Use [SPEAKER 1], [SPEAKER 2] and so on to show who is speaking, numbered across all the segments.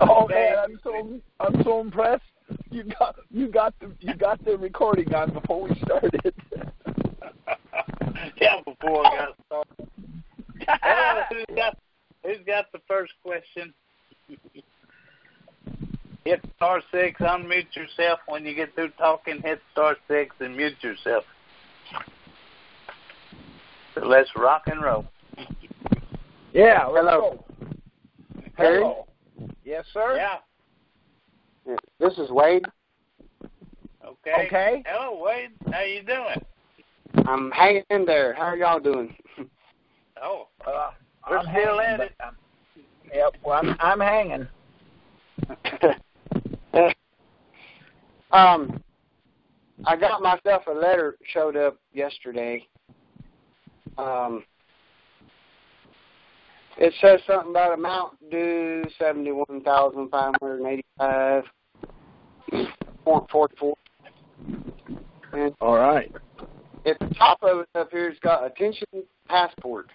[SPEAKER 1] Oh man, I'm so impressed. You got the recording on before we started.
[SPEAKER 2] Yeah, before I got started. Who's got the first question? Hit *6, unmute yourself. When you get through talking, hit *6 and mute yourself. So let's rock and roll.
[SPEAKER 1] Yeah,
[SPEAKER 3] hello.
[SPEAKER 1] Hello. Yes, sir?
[SPEAKER 2] Yeah.
[SPEAKER 3] This is Wade.
[SPEAKER 2] Okay. Hello, Wade. How you doing?
[SPEAKER 3] I'm hanging in there. How are y'all doing?
[SPEAKER 2] Oh,
[SPEAKER 1] we're still at it. Yep, well, I'm hanging.
[SPEAKER 3] I got myself a letter showed up yesterday. It says something about amount due $71,585.44.
[SPEAKER 1] All right.
[SPEAKER 3] At the top of it up here, it's got attention passport.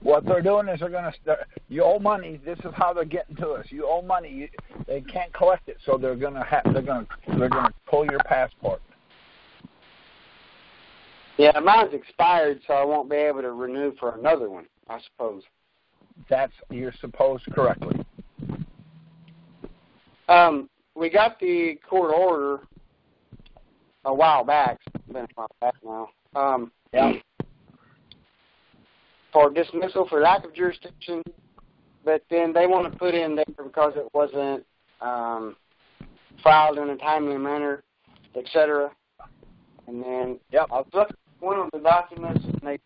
[SPEAKER 1] What they're doing is they're going to you owe money. This is how they're getting to us. You owe money. They can't collect it, so they're going to pull your passport.
[SPEAKER 3] Yeah, mine's expired, so I won't be able to renew for another one, I suppose.
[SPEAKER 1] You're supposed correctly.
[SPEAKER 3] We got the court order a while back. It's been a while back now. For dismissal for lack of jurisdiction, but then they want to put in there because it wasn't filed in a timely manner, etc. And then I was looking at one of the documents, and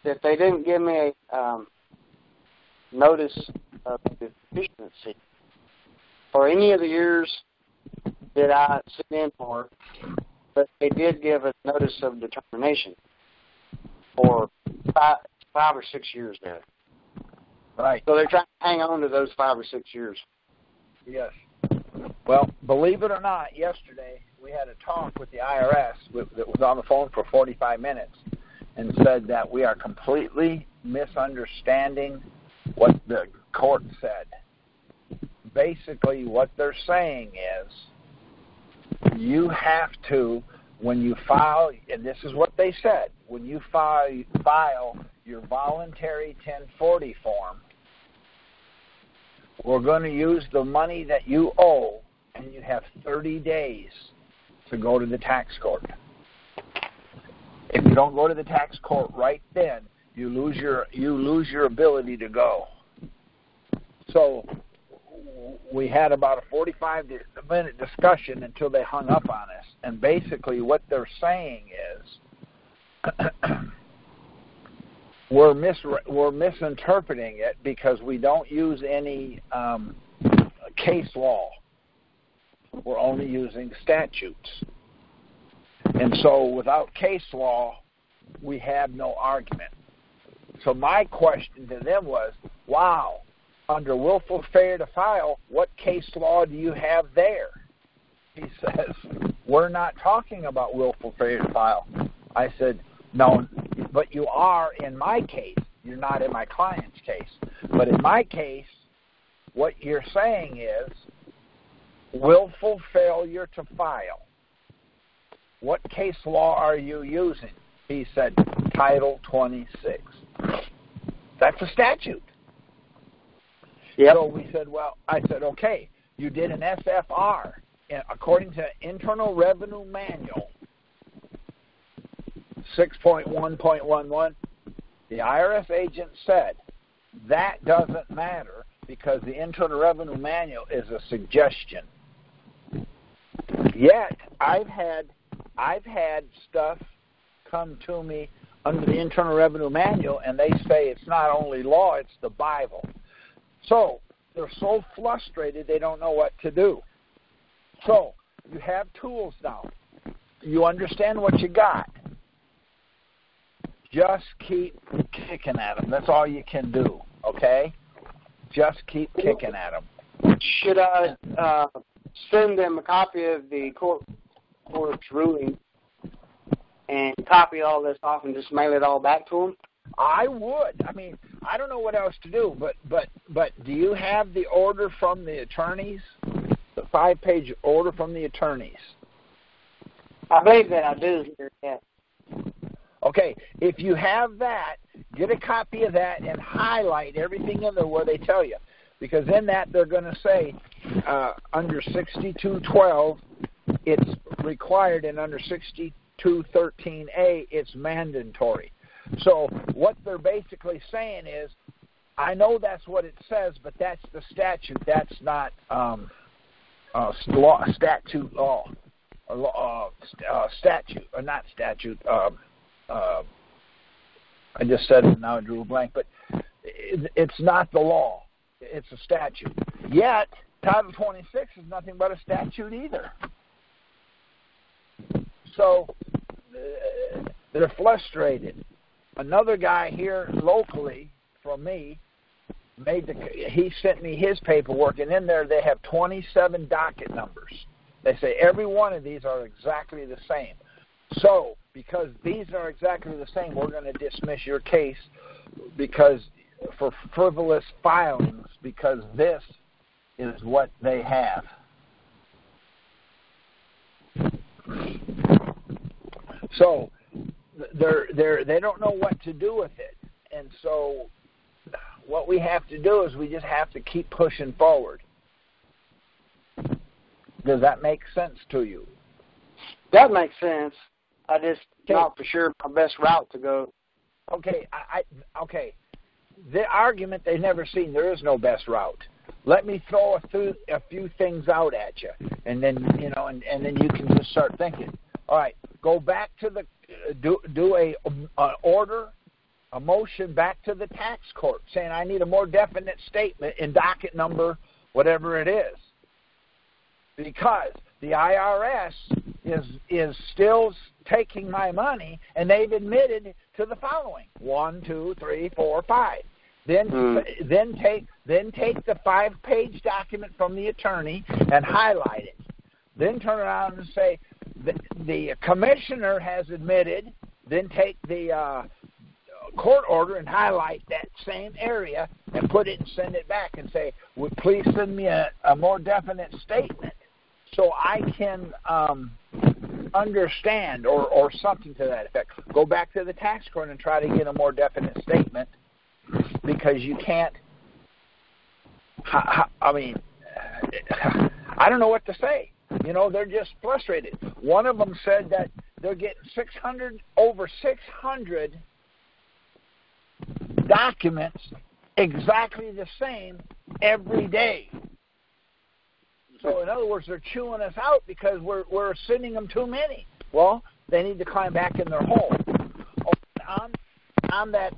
[SPEAKER 3] they didn't give me a notice of deficiency for any of the years that I sit in for, but they did give a notice of determination for 5 or 6 years there.
[SPEAKER 1] Right.
[SPEAKER 3] So they're trying to hang on to those 5 or 6 years.
[SPEAKER 1] Yes. Well, believe it or not, yesterday we had a talk with the IRS that was on the phone for 45 minutes and said that we are completely misunderstanding what the court said. Basically, what they're saying is you have to, when you file, and this is what they said, when you file your voluntary 1040 form, we're going to use the money that you owe, and you have 30 days to go to the tax court. If you don't go to the tax court right then, you lose your ability to go. So we had about a 45-minute discussion until they hung up on us. And basically what they're saying is we're misinterpreting it because we don't use any case law. We're only using statutes. And so without case law, we have no argument. So my question to them was, wow, under willful failure to file, what case law do you have there? He says, we're not talking about willful failure to file. I said, no, but you are in my case. You're not in my client's case. But in my case, what you're saying is willful failure to file. What case law are you using? He said, Title 26. That's a statute. Yep. So we said, I said, okay, you did an SFR. And according to Internal Revenue Manual 6.1.11, the IRS agent said that doesn't matter because the Internal Revenue Manual is a suggestion. Yet I've had stuff come to me under the Internal Revenue Manual, and they say it's not only law, it's the Bible. So they're so frustrated they don't know what to do. So you have tools now. You understand what you got. Just keep kicking at them. That's all you can do, okay? Just keep kicking at them.
[SPEAKER 3] Should I send them a copy of the court's ruling and copy all this off and just mail it all back to them?
[SPEAKER 1] I would. I mean, I don't know what else to do, but do you have the order from the attorneys? The 5-page order from the attorneys?
[SPEAKER 3] I believe that I do here, yeah.
[SPEAKER 1] Okay, if you have that, get a copy of that and highlight everything in there where they tell you. Because in that they're going to say under 6212 it's required, and under 6213A it's mandatory. So what they're basically saying is, I know that's what it says, but that's the statute. That's not statute law. Statute, or not statute. I just said it, now I drew a blank, but it's not the law. It's a statute. Yet, Title 26 is nothing but a statute either. So, they're frustrated. Another guy here locally from me, he sent me his paperwork, and in there they have 27 docket numbers. They say every one of these are exactly the same. So, because these are exactly the same, we're going to dismiss your case for frivolous filings, because this is what they have. So they don't know what to do with it, and so what we have to do is we just have to keep pushing forward. Does that make sense to you?
[SPEAKER 3] That makes sense. I just not for sure my best route to go.
[SPEAKER 1] Okay, okay. The argument they've never seen, there is no best route. Let me throw a few things out at you, and then and then you can just start thinking. All right, go back to the do a motion back to the tax court saying I need a more definite statement in docket number whatever it is, because the IRS is still taking my money, and they've admitted to the following: 1, 2, 3, 4, 5. Then take the 5-page document from the attorney and highlight it. Then turn around and say the commissioner has admitted. Then take the court order and highlight that same area and put it and send it back and say, "Would please send me a more definite statement so I can understand," or something to that effect. Go back to the tax court and try to get a more definite statement, because you can't. I mean, I don't know what to say. They're just frustrated. One of them said that they're getting over 600 documents exactly the same every day. So in other words, they're chewing us out because we're sending them too many. Well, they need to climb back in their hole. On that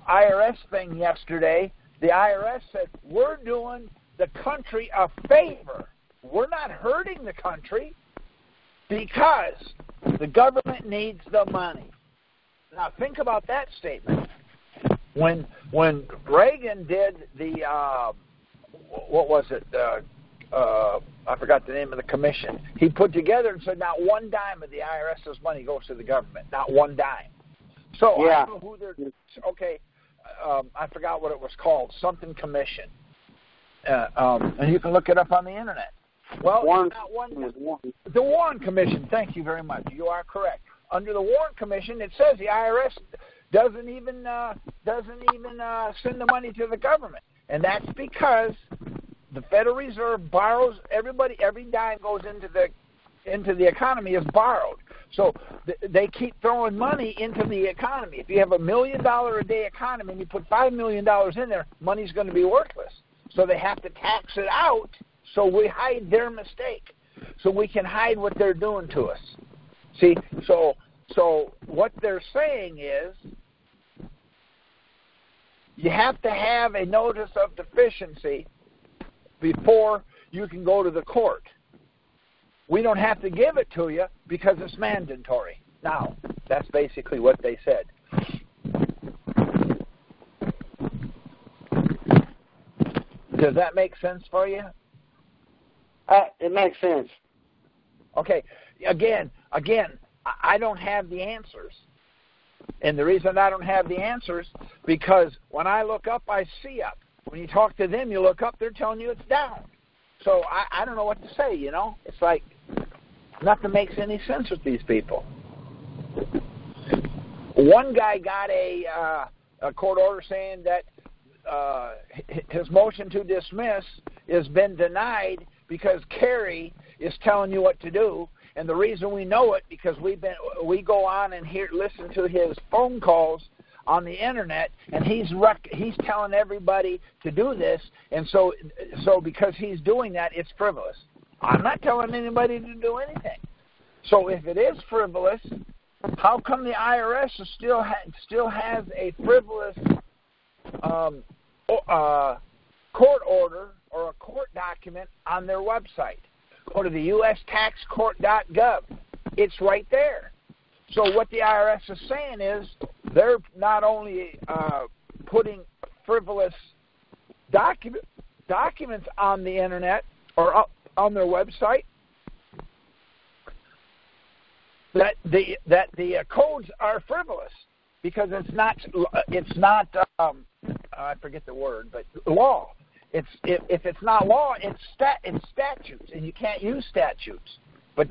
[SPEAKER 1] IRS thing yesterday, the IRS said, we're doing the country a favor. We're not hurting the country because the government needs the money. Now think about that statement. When Reagan did the what was it? I forgot the name of the commission. He put together and said not one dime of the IRS's money goes to the government. Not one dime. So yeah. I don't know who they're. Okay, I forgot what it was called. Something commission. And you can look it up on the internet. Well, not one. The Warren Commission. Thank you very much. You are correct. Under the Warren Commission, it says the IRS doesn't even send the money to the government, and that's because the Federal Reserve borrows everybody. Every dime goes into the economy is borrowed. So they keep throwing money into the economy. If you have $1 million a day economy and you put $5 million in there, money's going to be worthless. So they have to tax it out. So we hide their mistake, so we can hide what they're doing to us. See, so what they're saying is you have to have a notice of deficiency before you can go to the court. We don't have to give it to you because it's mandatory. Now, that's basically what they said. Does that make sense for you?
[SPEAKER 3] It makes sense.
[SPEAKER 1] Okay. Again, I don't have the answers. And the reason I don't have the answers, because when I look up, I see up. When you talk to them, you look up, they're telling you it's down. So I don't know what to say, you know. It's like nothing makes any sense with these people. One guy got a court order saying that his motion to dismiss has been denied because Kerry is telling you what to do. And the reason we know it, because we go on and listen to his phone calls on the internet, and he's telling everybody to do this, and so because he's doing that, it's frivolous. I'm not telling anybody to do anything. So if it is frivolous, how come the IRS still has a frivolous court order or a court document on their website? Go to the ustaxcourt.gov. It's right there. So what the IRS is saying is they're not only putting frivolous documents on the internet or up on their website, that the codes are frivolous because it's not I forget the word, but law. If it's not law, it's statutes, and you can't use statutes. But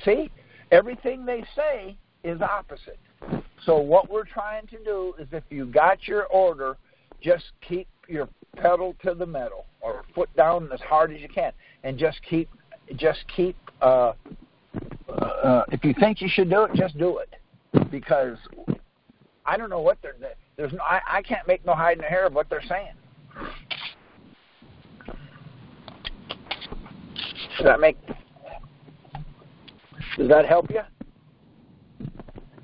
[SPEAKER 1] see, everything they say is opposite. So what we're trying to do is, if you got your order, just keep your pedal to the metal, or foot down as hard as you can, and just keep. If you think you should do it, just do it, because I don't know what I can't make no hide in the hair of what they're saying. Does that help you?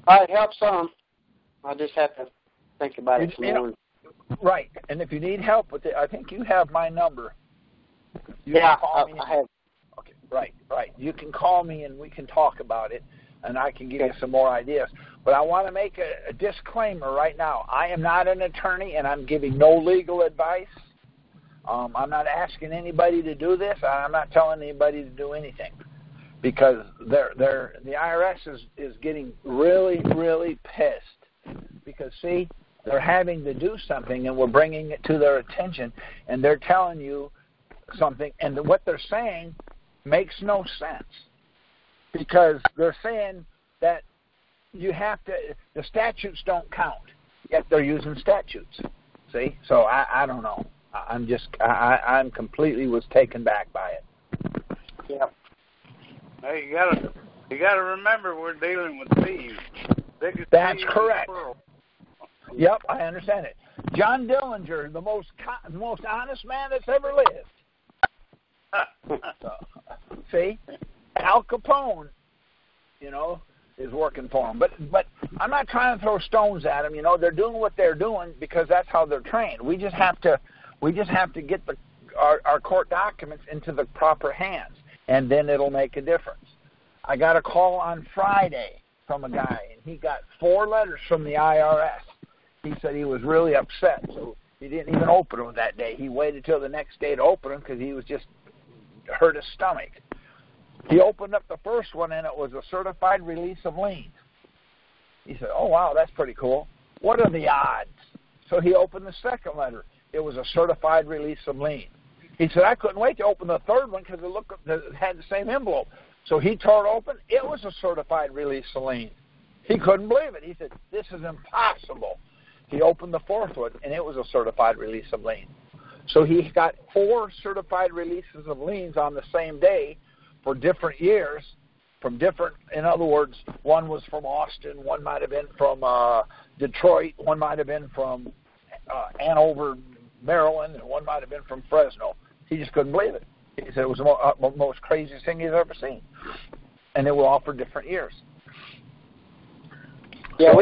[SPEAKER 3] It helps some. I just have to think about it some more.
[SPEAKER 1] Right. And if you need help with it, I think you have my number.
[SPEAKER 3] I have.
[SPEAKER 1] Okay. Right. You can call me and we can talk about it, and I can give you some more ideas. But I want to make a disclaimer right now. I am not an attorney, and I'm giving no legal advice. I'm not asking anybody to do this. I'm not telling anybody to do anything, because the IRS is getting really, really pissed, because, see, they're having to do something, and we're bringing it to their attention, and they're telling you something, and what they're saying makes no sense, because they're saying that the statutes don't count, yet they're using statutes. See? So I don't know. I'm completely was taken back by it.
[SPEAKER 3] Yeah.
[SPEAKER 2] Hey, you gotta remember, we're dealing with thieves.
[SPEAKER 1] That's correct. Yep, I understand it. John Dillinger, the most honest man that's ever lived. See, Al Capone, is working for him. But I'm not trying to throw stones at them. They're doing what they're doing because that's how they're trained. We just have to get our court documents into the proper hands, and then it'll make a difference. I got a call on Friday from a guy, and he got 4 letters from the IRS. He said he was really upset, so he didn't even open them that day. He waited till the next day to open them because he was just hurt his stomach. He opened up the first one, and it was a certified release of liens. He said, "Oh, wow, that's pretty cool. What are the odds?" So he opened the second letter. It was a certified release of lien. He said, "I couldn't wait to open the third one because it had the same envelope." So he tore it open. It was a certified release of lien. He couldn't believe it. He said, "This is impossible." He opened the fourth one, and it was a certified release of lien. So he got 4 certified releases of liens on the same day for different years, in other words, one was from Austin, one might have been from Detroit, one might have been from Andover, Maryland, and one might have been from Fresno. He just couldn't believe it. He said it was the most craziest thing he's ever seen. And they were all for different years.
[SPEAKER 3] Yeah, so,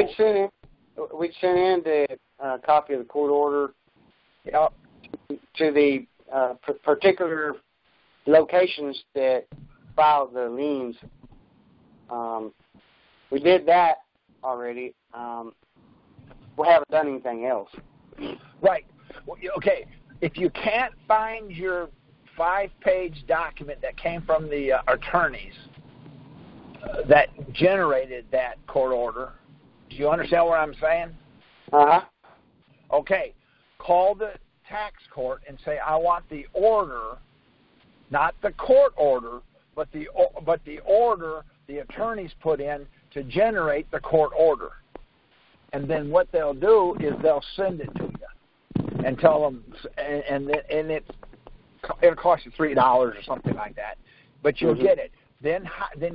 [SPEAKER 3] we sent in the copy of the court order to the particular locations that filed the liens. We did that already. We haven't done anything else.
[SPEAKER 1] Right. Okay. If you can't find your 5-page document that came from the attorneys that generated that court order, Do you understand what I'm saying?
[SPEAKER 3] Uh-huh.
[SPEAKER 1] Okay. Call the tax court and say, I want the order, not the court order, but the order the attorneys put in to generate the court order. And then what they'll do is they'll send it to you and tell them, and it'll cost you $3 or something like that, but you'll get it. Then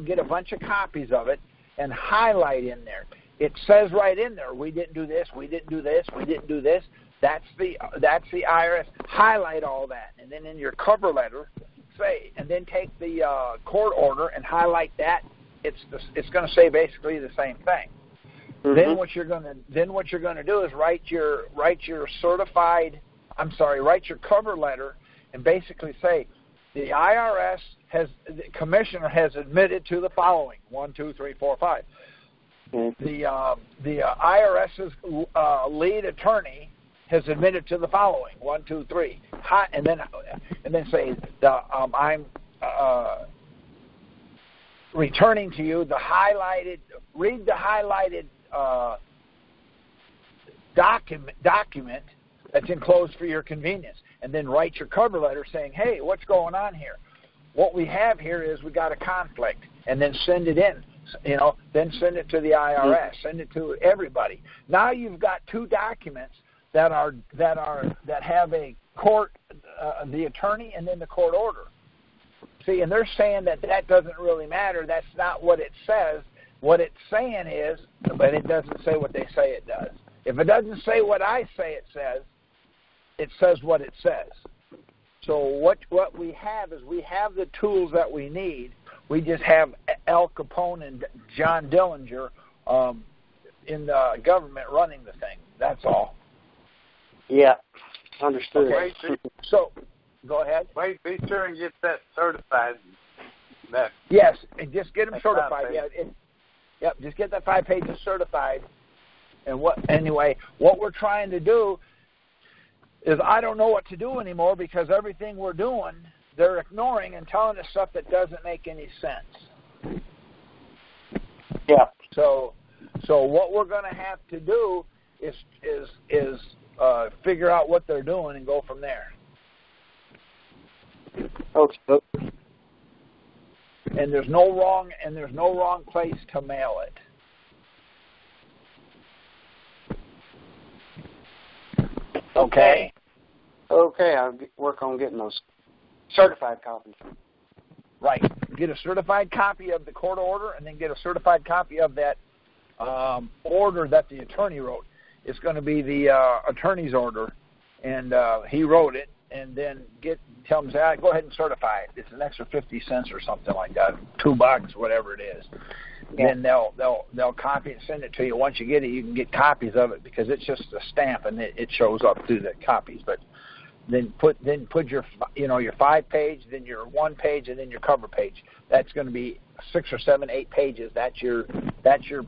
[SPEAKER 1] get a bunch of copies of it and highlight in there. It says right in there, we didn't do this, we didn't do this, we didn't do this. That's the IRS. Highlight all that, and then in your cover letter, say, and then take the court order and highlight that. It's going to say basically the same thing. Mm-hmm. Then what you're going to do is write your cover letter and basically say the IRS the commissioner has admitted to the following 1, 2, 3, 4, 5. Mm-hmm. The IRS's lead attorney has admitted to the following 1, 2, 3. And then say I'm returning to you the highlighted. Read the highlighted document that's enclosed for your convenience, and then write your cover letter saying, hey, what's going on here? What we have here is we got a conflict, and then send it in. Then send it to the IRS, send it to everybody. Now you've got two documents that have a court, the attorney, and then the court order. See, and they're saying that doesn't really matter. That's not what it says. What it's saying is, but it doesn't say what they say it does. If it doesn't say what I say it says what it says. So what we have is we have the tools that we need. We just have Al Capone and John Dillinger in the government running the thing. That's all.
[SPEAKER 3] Yeah, understood.
[SPEAKER 1] Okay. So, go ahead.
[SPEAKER 2] Wait, be sure and get that certified.
[SPEAKER 1] Yes, and just get them certified. Yeah, just get that 5 pages certified. And what we're trying to do is I don't know what to do anymore because everything we're doing, they're ignoring and telling us stuff that doesn't make any sense.
[SPEAKER 3] Yeah.
[SPEAKER 1] So what we're going to have to do is figure out what they're doing and go from there.
[SPEAKER 3] Okay.
[SPEAKER 1] And there's no wrong place to mail it. Okay.
[SPEAKER 3] Okay, I'll work on getting those certified copies.
[SPEAKER 1] Right. Get a certified copy of the court order, and then get a certified copy of that order that the attorney wrote. It's going to be the attorney's order, and he wrote it. And then tell them, say, go ahead and certify it. It's an extra 50 cents or something like that, $2, whatever it is. Yeah. Then they'll copy and send it to you. Once you get it, you can get copies of it because it's just a stamp and it shows up through the copies. But then put your 5-page, then your 1-page, and then your cover page. That's going to be 6 or 7, 8 pages. That's your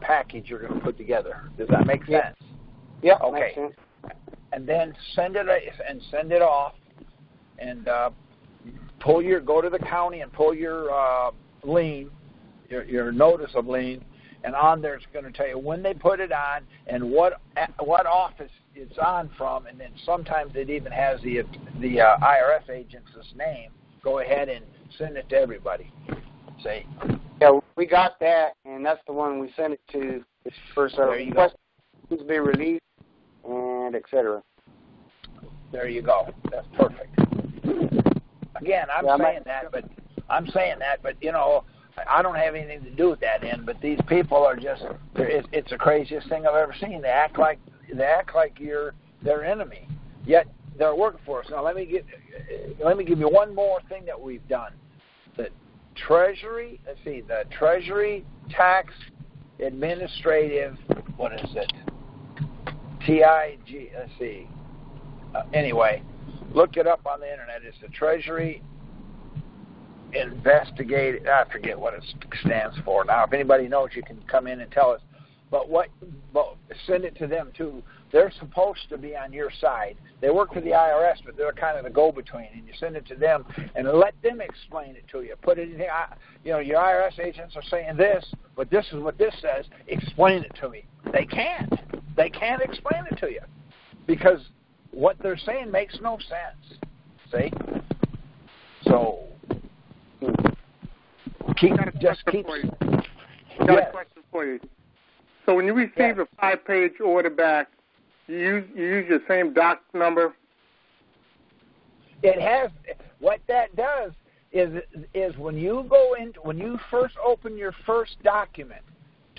[SPEAKER 1] package you're going to put together. Does that make sense?
[SPEAKER 3] Yeah.
[SPEAKER 1] Okay.
[SPEAKER 3] Makes sense.
[SPEAKER 1] And then send it off. And go to the county and pull your lien, your notice of lien, and on there it's going to tell you when they put it on and what office it's on from, and then sometimes it even has the IRS agent's name. Go ahead and send it to everybody. Say.
[SPEAKER 3] Yeah, we got that, and that's the one we sent it to. It's first request to be released, and etc.
[SPEAKER 1] There you go. That's perfect. Again, I'm saying that, but I don't have anything to do with that end. But these people are just—it's the craziest thing I've ever seen. They act like you're their enemy, yet they're working for us. Now let me give you one more thing that we've done. The Treasury Tax Administrative. What is it? TIG. Let's see. Anyway, look it up on the internet. It's the Treasury Investigate. I forget what it stands for. Now, if anybody knows, you can come in and tell us. but send it to them too. They're supposed to be on your side. They work for the IRS, but they're kind of the go-between, and you send it to them and let them explain it to you. Put it in here. Your IRS agents are saying this, but this is what this says. Explain it to me. They can't. They can't explain it to you because what they're saying makes no sense. See? So
[SPEAKER 4] Got a question for you. So when you receive a 5-page order back, you use your same doc number?
[SPEAKER 1] It has. What that does is when you first open your first document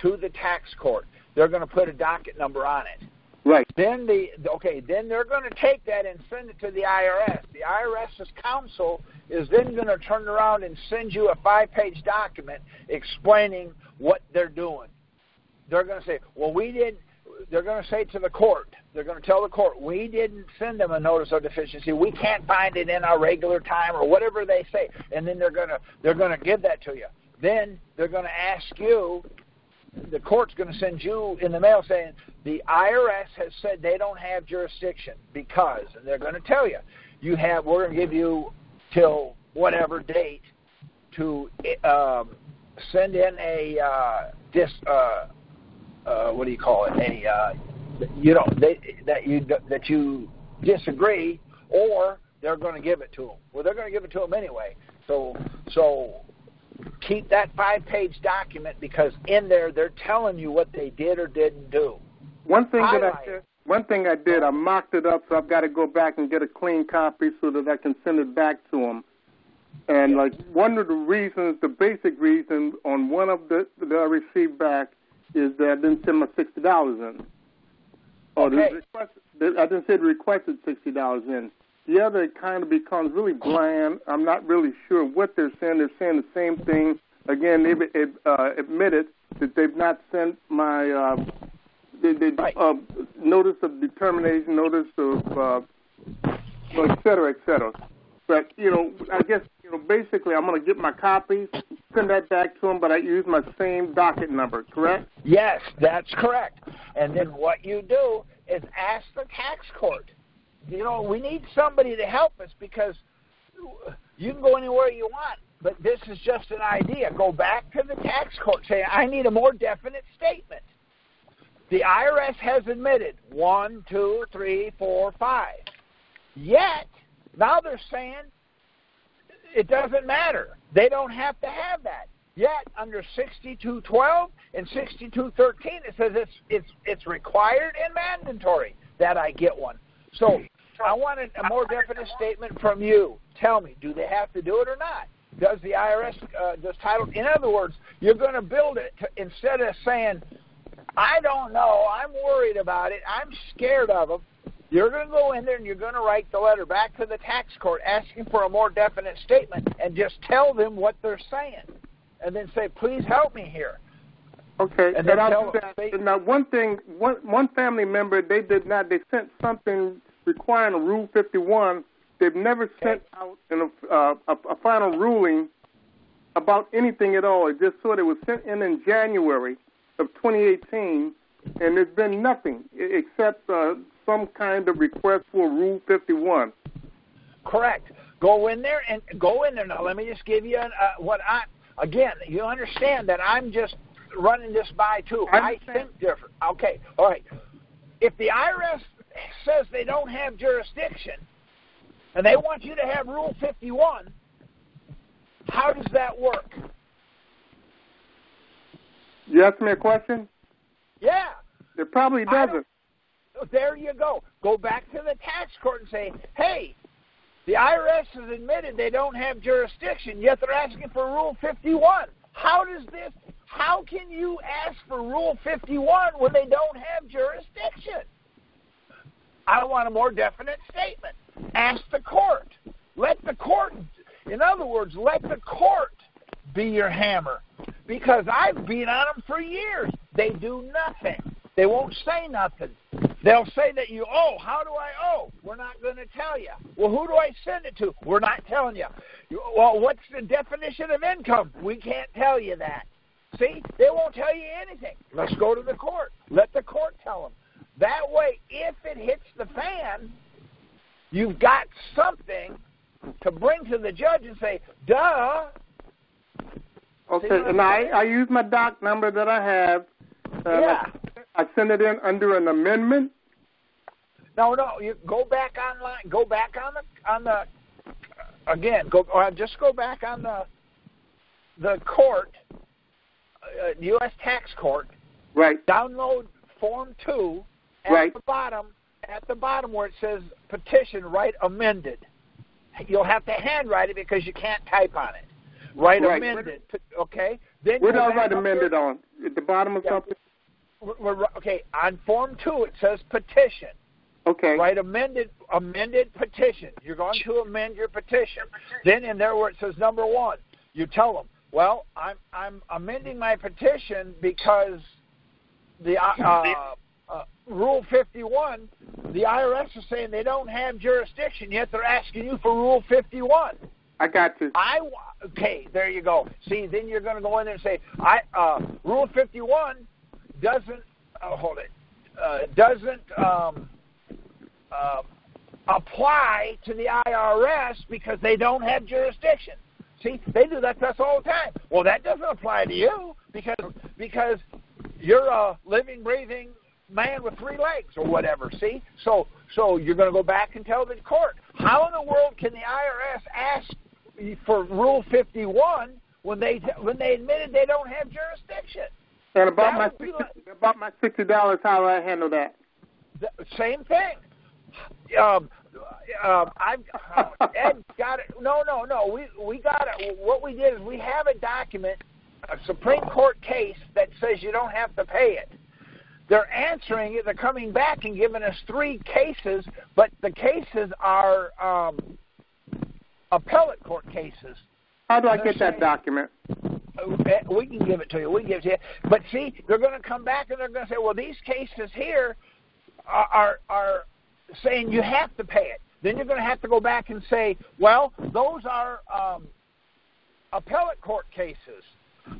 [SPEAKER 1] to the tax court, they're going to put a docket number on it.
[SPEAKER 4] Right.
[SPEAKER 1] Then then they're going to take that and send it to the IRS. The IRS's counsel is then going to turn around and send you a 5-page document explaining what they're doing. They're going to say, well, they're going to say to the court, they're going to tell the court, we didn't send them a notice of deficiency. We can't find it in our regular time or whatever they say. And then they're going to give that to you. Then they're going to ask you, the court's going to send you in the mail saying, the IRS has said they don't have jurisdiction because, and they're going to tell you, we're going to give you till whatever date to send in what do you call it? That you disagree, or they're going to give it to them. Well, they're going to give it to them anyway. So keep that 5-page document because in there they're telling you what they did or didn't do.
[SPEAKER 4] One thing I did, I mocked it up, so I've got to go back and get a clean copy so that I can send it back to them. And one of the reasons, the basic reason on one of that I received back is that I didn't send my $60 in.
[SPEAKER 1] Okay.
[SPEAKER 4] I didn't say requested $60 in. The other, it kind of becomes really bland. I'm not really sure what they're saying. They're saying the same thing. Again, they've admitted that they've not sent my notice of determination, notice of, et cetera, et cetera. But, I guess, basically I'm going to get my copies, send that back to them, but I use my same docket number, correct?
[SPEAKER 1] Yes, that's correct. And then what you do is ask the tax court. We need somebody to help us because you can go anywhere you want, but this is just an idea. Go back to the tax court. Say, I need a more definite statement. The IRS has admitted 1, 2, 3, 4, 5. Yet, now they're saying it doesn't matter. They don't have to have that. Yet, under 6212 and 6213, it says it's required and mandatory that I get one. So I wanted a more definite statement from you. Tell me, do they have to do it or not? Does the IRS, does title, in other words, you're going to build it instead of saying, I don't know, I'm worried about it, I'm scared of them. You're going to go in there and you're going to write the letter back to the tax court asking for a more definite statement and just tell them what they're saying. And then say, please help me here.
[SPEAKER 4] Okay. And I'll do that. Now, one family member, they sent something requiring a Rule 51. They've never sent out a final ruling about anything at all. It just sort of was sent in January of 2018, and there's been nothing except some kind of request for Rule 51.
[SPEAKER 1] Correct. Go in there. Now, let me just give you again, you understand that I'm just running this by, too. I think different. Okay. All right. If the IRS says they don't have jurisdiction and they want you to have Rule 51, how does that work?
[SPEAKER 4] You asked me a question?
[SPEAKER 1] Yeah.
[SPEAKER 4] It probably doesn't.
[SPEAKER 1] There you go. Go back to the tax court and say, hey, the IRS has admitted they don't have jurisdiction, yet they're asking for Rule 51. How can you ask for Rule 51 when they don't have jurisdiction? I want a more definite statement. Ask the court. Let the court be your hammer. Because I've been on them for years. They do nothing. They won't say nothing. They'll say that you owe. How do I owe? We're not going to tell you. Well, who do I send it to? We're not telling you. Well, what's the definition of income? We can't tell you that. See, they won't tell you anything. Let's go to the court. Let the court tell them. That way, if it hits the fan, you've got something to bring to the judge and say, duh.
[SPEAKER 4] Okay, and I use my doc number that I have.
[SPEAKER 1] Yeah.
[SPEAKER 4] I send it in under an amendment.
[SPEAKER 1] No, you go back online. Go back on the again. Just go back on the court, U.S. tax court.
[SPEAKER 4] Right.
[SPEAKER 1] Download Form 2
[SPEAKER 4] right.
[SPEAKER 1] At the bottom where it says petition, write amended. You'll have to handwrite it because you can't type on it. Write
[SPEAKER 4] right.
[SPEAKER 1] amended. Okay. Then
[SPEAKER 4] where do I write amended on? At the bottom of something?
[SPEAKER 1] Okay. On Form 2 it says petition.
[SPEAKER 4] Okay.
[SPEAKER 1] Write amended petition. You're going to amend your petition. Then in there where it says number 1, you tell them, well, I'm amending my petition because the Rule 51, the IRS is saying they don't have jurisdiction, yet they're asking you for Rule 51.
[SPEAKER 4] I got you.
[SPEAKER 1] Okay, there you go. See, then you're going to go in there and say, Rule 51 doesn't apply to the IRS because they don't have jurisdiction. See, they do that to us all the time. Well, that doesn't apply to you because you're a living, breathing man with 3 legs or whatever. See, so you're going to go back and tell the court. How in the world can the IRS ask for Rule 51 when they admitted they don't have jurisdiction?
[SPEAKER 4] And about my $60, how do I handle that?
[SPEAKER 1] Same thing. Ed got it. No. We got it. What we did is we have a document, a Supreme Court case that says you don't have to pay it. They're answering it. They're coming back and giving us 3 cases, but the cases are appellate court cases.
[SPEAKER 4] How do I get that document?
[SPEAKER 1] We can give it to you. But see, they're going to come back and they're going to say, well, these cases here are saying you have to pay it. Then you're going to have to go back and say, well, those are appellate court cases.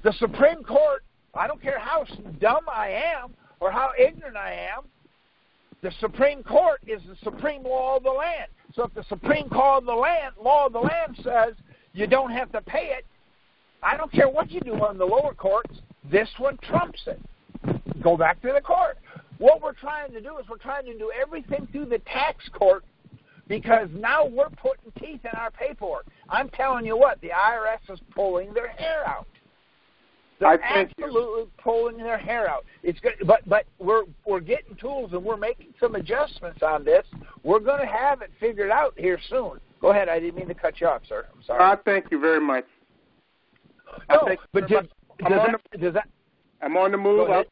[SPEAKER 1] The Supreme Court, I don't care how dumb I am or how ignorant I am, the Supreme Court is the supreme law of the land. So if the supreme law of the land says you don't have to pay it, I don't care what you do on the lower courts, this one trumps it. Go back to the court. What we're trying to do is we're trying to do everything through the tax court because now we're putting teeth in our paperwork. I'm telling you what, the IRS is pulling their hair out. They're absolutely pulling their hair out. It's good, but we're getting tools and we're making some adjustments on this. We're going to have it figured out here soon. Go ahead. I didn't mean to cut you off, sir. I'm sorry.
[SPEAKER 4] Thank you very much.
[SPEAKER 1] No, but
[SPEAKER 4] I'm on the move. But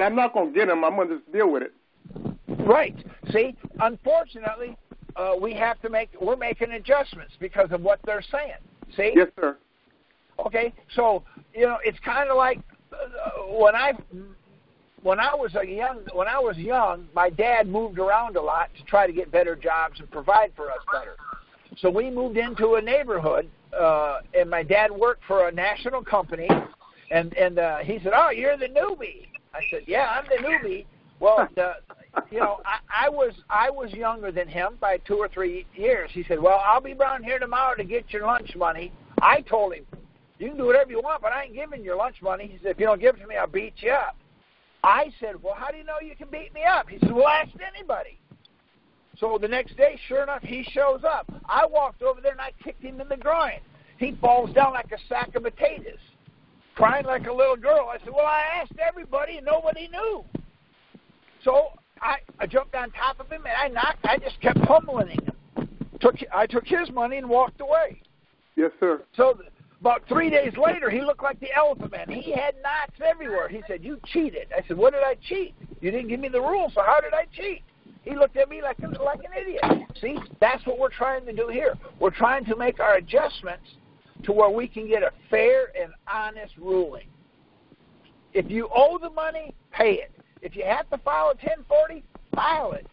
[SPEAKER 4] I'm not going to get them. I'm going to just deal with it.
[SPEAKER 1] Right. See, unfortunately, we're making adjustments because of what they're saying. See?
[SPEAKER 4] Yes, sir.
[SPEAKER 1] Okay, so it's kind of like when I was young, my dad moved around a lot to try to get better jobs and provide for us better. So we moved into a neighborhood, and my dad worked for a national company, and he said, "Oh, you're the newbie." I said, "Yeah, I'm the newbie." Well, I was younger than him by 2 or 3 years. He said, "Well, I'll be around here tomorrow to get your lunch money." I told him, "You can do whatever you want, but I ain't giving your lunch money." He said, "If you don't give it to me, I'll beat you up." I said, "Well, how do you know you can beat me up?" He said, "Well, ask anybody." So the next day, sure enough, he shows up. I walked over there and I kicked him in the groin. He falls down like a sack of potatoes, crying like a little girl. I said, "Well, I asked everybody and nobody knew." So I jumped on top of him and I just kept pummeling him. I took his money and walked away.
[SPEAKER 4] Yes, sir.
[SPEAKER 1] So about 3 days later, he looked like the Elephant Man. He had knots everywhere. He said, "You cheated." I said, "What did I cheat? You didn't give me the rules, so how did I cheat?" He looked at me like an idiot. See, that's what we're trying to do here. We're trying to make our adjustments to where we can get a fair and honest ruling. If you owe the money, pay it. If you have to file a 1040, file it.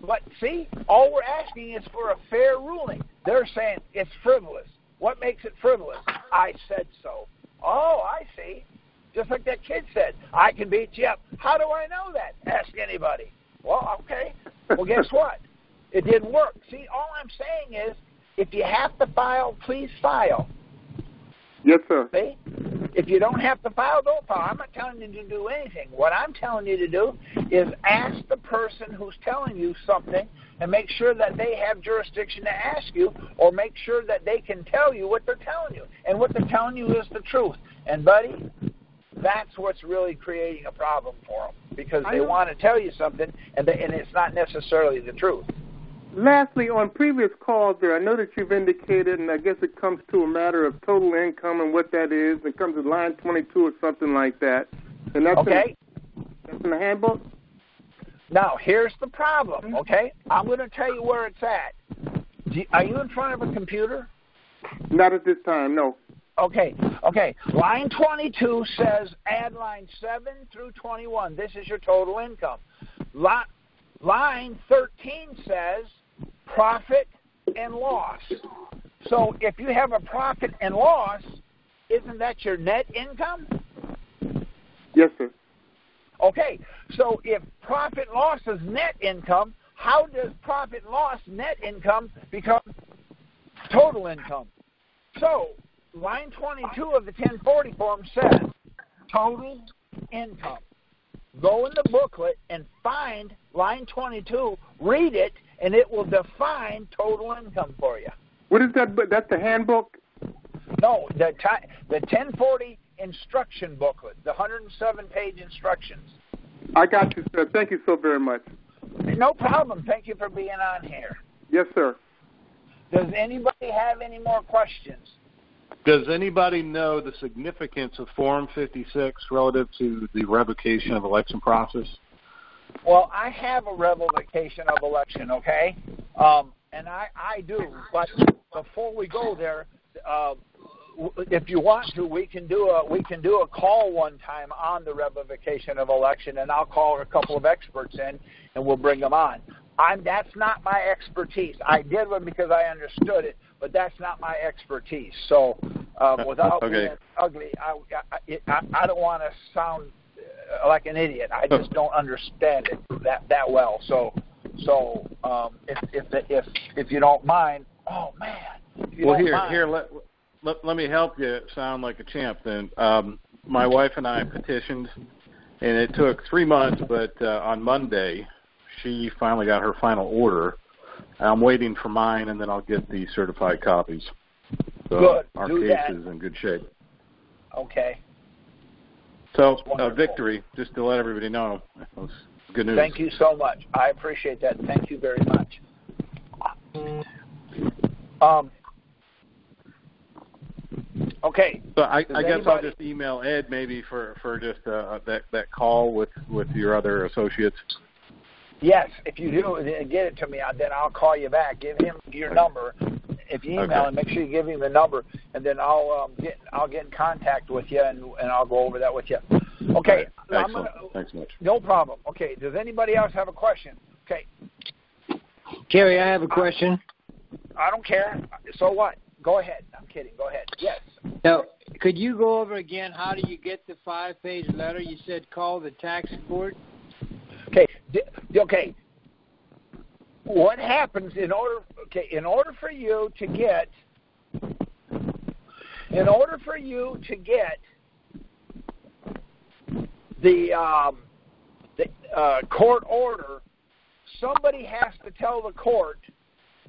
[SPEAKER 1] But see, all we're asking is for a fair ruling. They're saying it's frivolous. What makes it frivolous? I said so. Oh, I see. Just like that kid said, I can beat you up. How do I know that? Ask anybody. Well, okay. Well, guess what? It didn't work. See, all I'm saying is, if you have to file, please file.
[SPEAKER 4] Yes, sir.
[SPEAKER 1] See? If you don't have to file, don't file. I'm not telling you to do anything. What I'm telling you to do is ask the person who's telling you something and make sure that they have jurisdiction to ask you, or make sure that they can tell you what they're telling you. And what they're telling you is the truth. And, buddy, that's what's really creating a problem for them, because they want to tell you something, and it's not necessarily the truth.
[SPEAKER 4] Lastly, on previous calls there, I know that you've indicated, and I guess it comes to a matter of total income and what that is. It comes to line 22 or something like that. And that's
[SPEAKER 1] okay.
[SPEAKER 4] That's in the handbook?
[SPEAKER 1] Now, here's the problem, okay? I'm going to tell you where it's at. Are you in front of a computer?
[SPEAKER 4] Not at this time, no.
[SPEAKER 1] Okay. Line 22 says add line 7 through 21. This is your total income. Line 13 says profit and loss. So if you have a profit and loss, isn't that your net income?
[SPEAKER 4] Yes, sir.
[SPEAKER 1] Okay, so if profit and loss is net income, how does profit and loss net income become total income? So line 22 of the 1040 form says total income. Go in the booklet and find line 22, read it, and it will define total income for you.
[SPEAKER 4] What is that? That's the handbook?
[SPEAKER 1] No, the 1040 instruction booklet, the 107-page instructions.
[SPEAKER 4] I got you, sir. Thank you so very much.
[SPEAKER 1] No problem. Thank you for being on here.
[SPEAKER 4] Yes, sir.
[SPEAKER 1] Does anybody have any more questions?
[SPEAKER 5] Does anybody know the significance of Form 56 relative to the revocation of election process?
[SPEAKER 1] Well, I have a revocation of election, okay? And I do. But before we go there, if you want to, we can do a call one time on the revocation of election, and I'll call a couple of experts in, and we'll bring them on. That's not my expertise. I did one because I understood it, but that's not my expertise. So without being ugly, I don't want to sound like an idiot. I just don't understand it that well. So if you don't mind, oh man.
[SPEAKER 5] Let me help you sound like a champ then. My wife and I petitioned, and it took 3 months, but on Monday she finally got her final order. I'm waiting for mine, and then I'll get the certified copies. So
[SPEAKER 1] good.
[SPEAKER 5] Our case is in good shape.
[SPEAKER 1] Okay.
[SPEAKER 5] So, victory, just to let everybody know. That's good news.
[SPEAKER 1] Thank you so much. I appreciate that. Thank you very much. Okay.
[SPEAKER 5] So I guess I'll just email Ed maybe for just that call with your other associates.
[SPEAKER 1] Yes, if you do, get it to me, then I'll call you back. Give him your number. If you email him, make sure you give him the number, and then I'll get in contact with you, and I'll go over that with you. Okay.
[SPEAKER 5] Right. Excellent. Thanks so much.
[SPEAKER 1] No problem. Okay. Does anybody else have a question? Okay.
[SPEAKER 6] Kerry, I have a question.
[SPEAKER 1] I don't care. So what? Go ahead. I'm kidding. Go ahead. Yes.
[SPEAKER 6] Now, could you go over again how do you get the 5-page letter? You said call the tax court.
[SPEAKER 1] Okay. What happens in order for you to get the court order, somebody has to tell the court,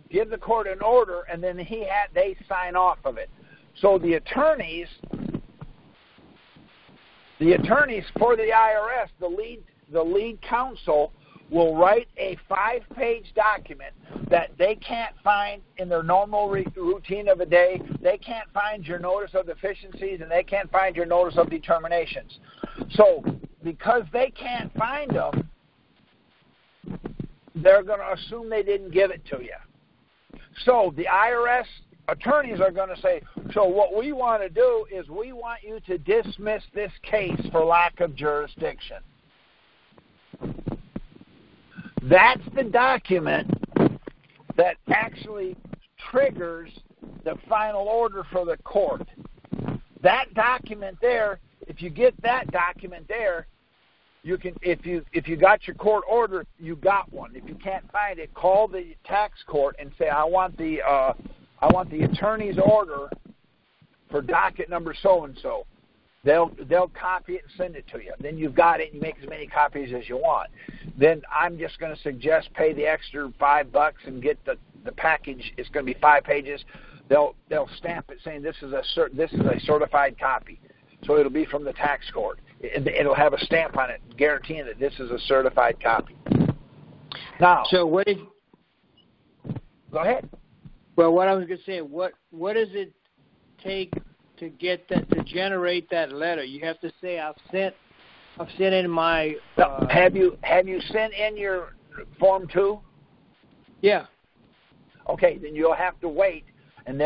[SPEAKER 1] give the court an order, and then they sign off of it. So the attorneys for the IRS, the lead counsel, will write a 5-page document that they can't find in their normal routine of a day. They can't find your notice of deficiencies, and they can't find your notice of determinations. So because they can't find them, they're going to assume they didn't give it to you. So the IRS attorneys are going to say, so what we want to do is we want you to dismiss this case for lack of jurisdiction. That's the document that actually triggers the final order for the court. that document there, if you get that document there, you can, if you got your court order, you got one. If you can't find it, call the tax court and say, I want the attorney's order for docket number so and so. They'll copy it and send it to you. Then you've got it, and you make as many copies as you want. Then I'm just going to suggest pay the extra $5 and get the package. It's going to be 5 pages. They'll stamp it saying this is a certified copy. So it'll be from the tax court. It'll have a stamp on it guaranteeing that this is a certified copy. Now,
[SPEAKER 6] so what if?
[SPEAKER 1] Go ahead.
[SPEAKER 6] Well, what I was going to say, what does it take to get that, to generate that letter? You have to say I've sent in my.
[SPEAKER 1] Have you sent in your Form 2?
[SPEAKER 6] Yeah.
[SPEAKER 1] Okay, then you'll have to wait, and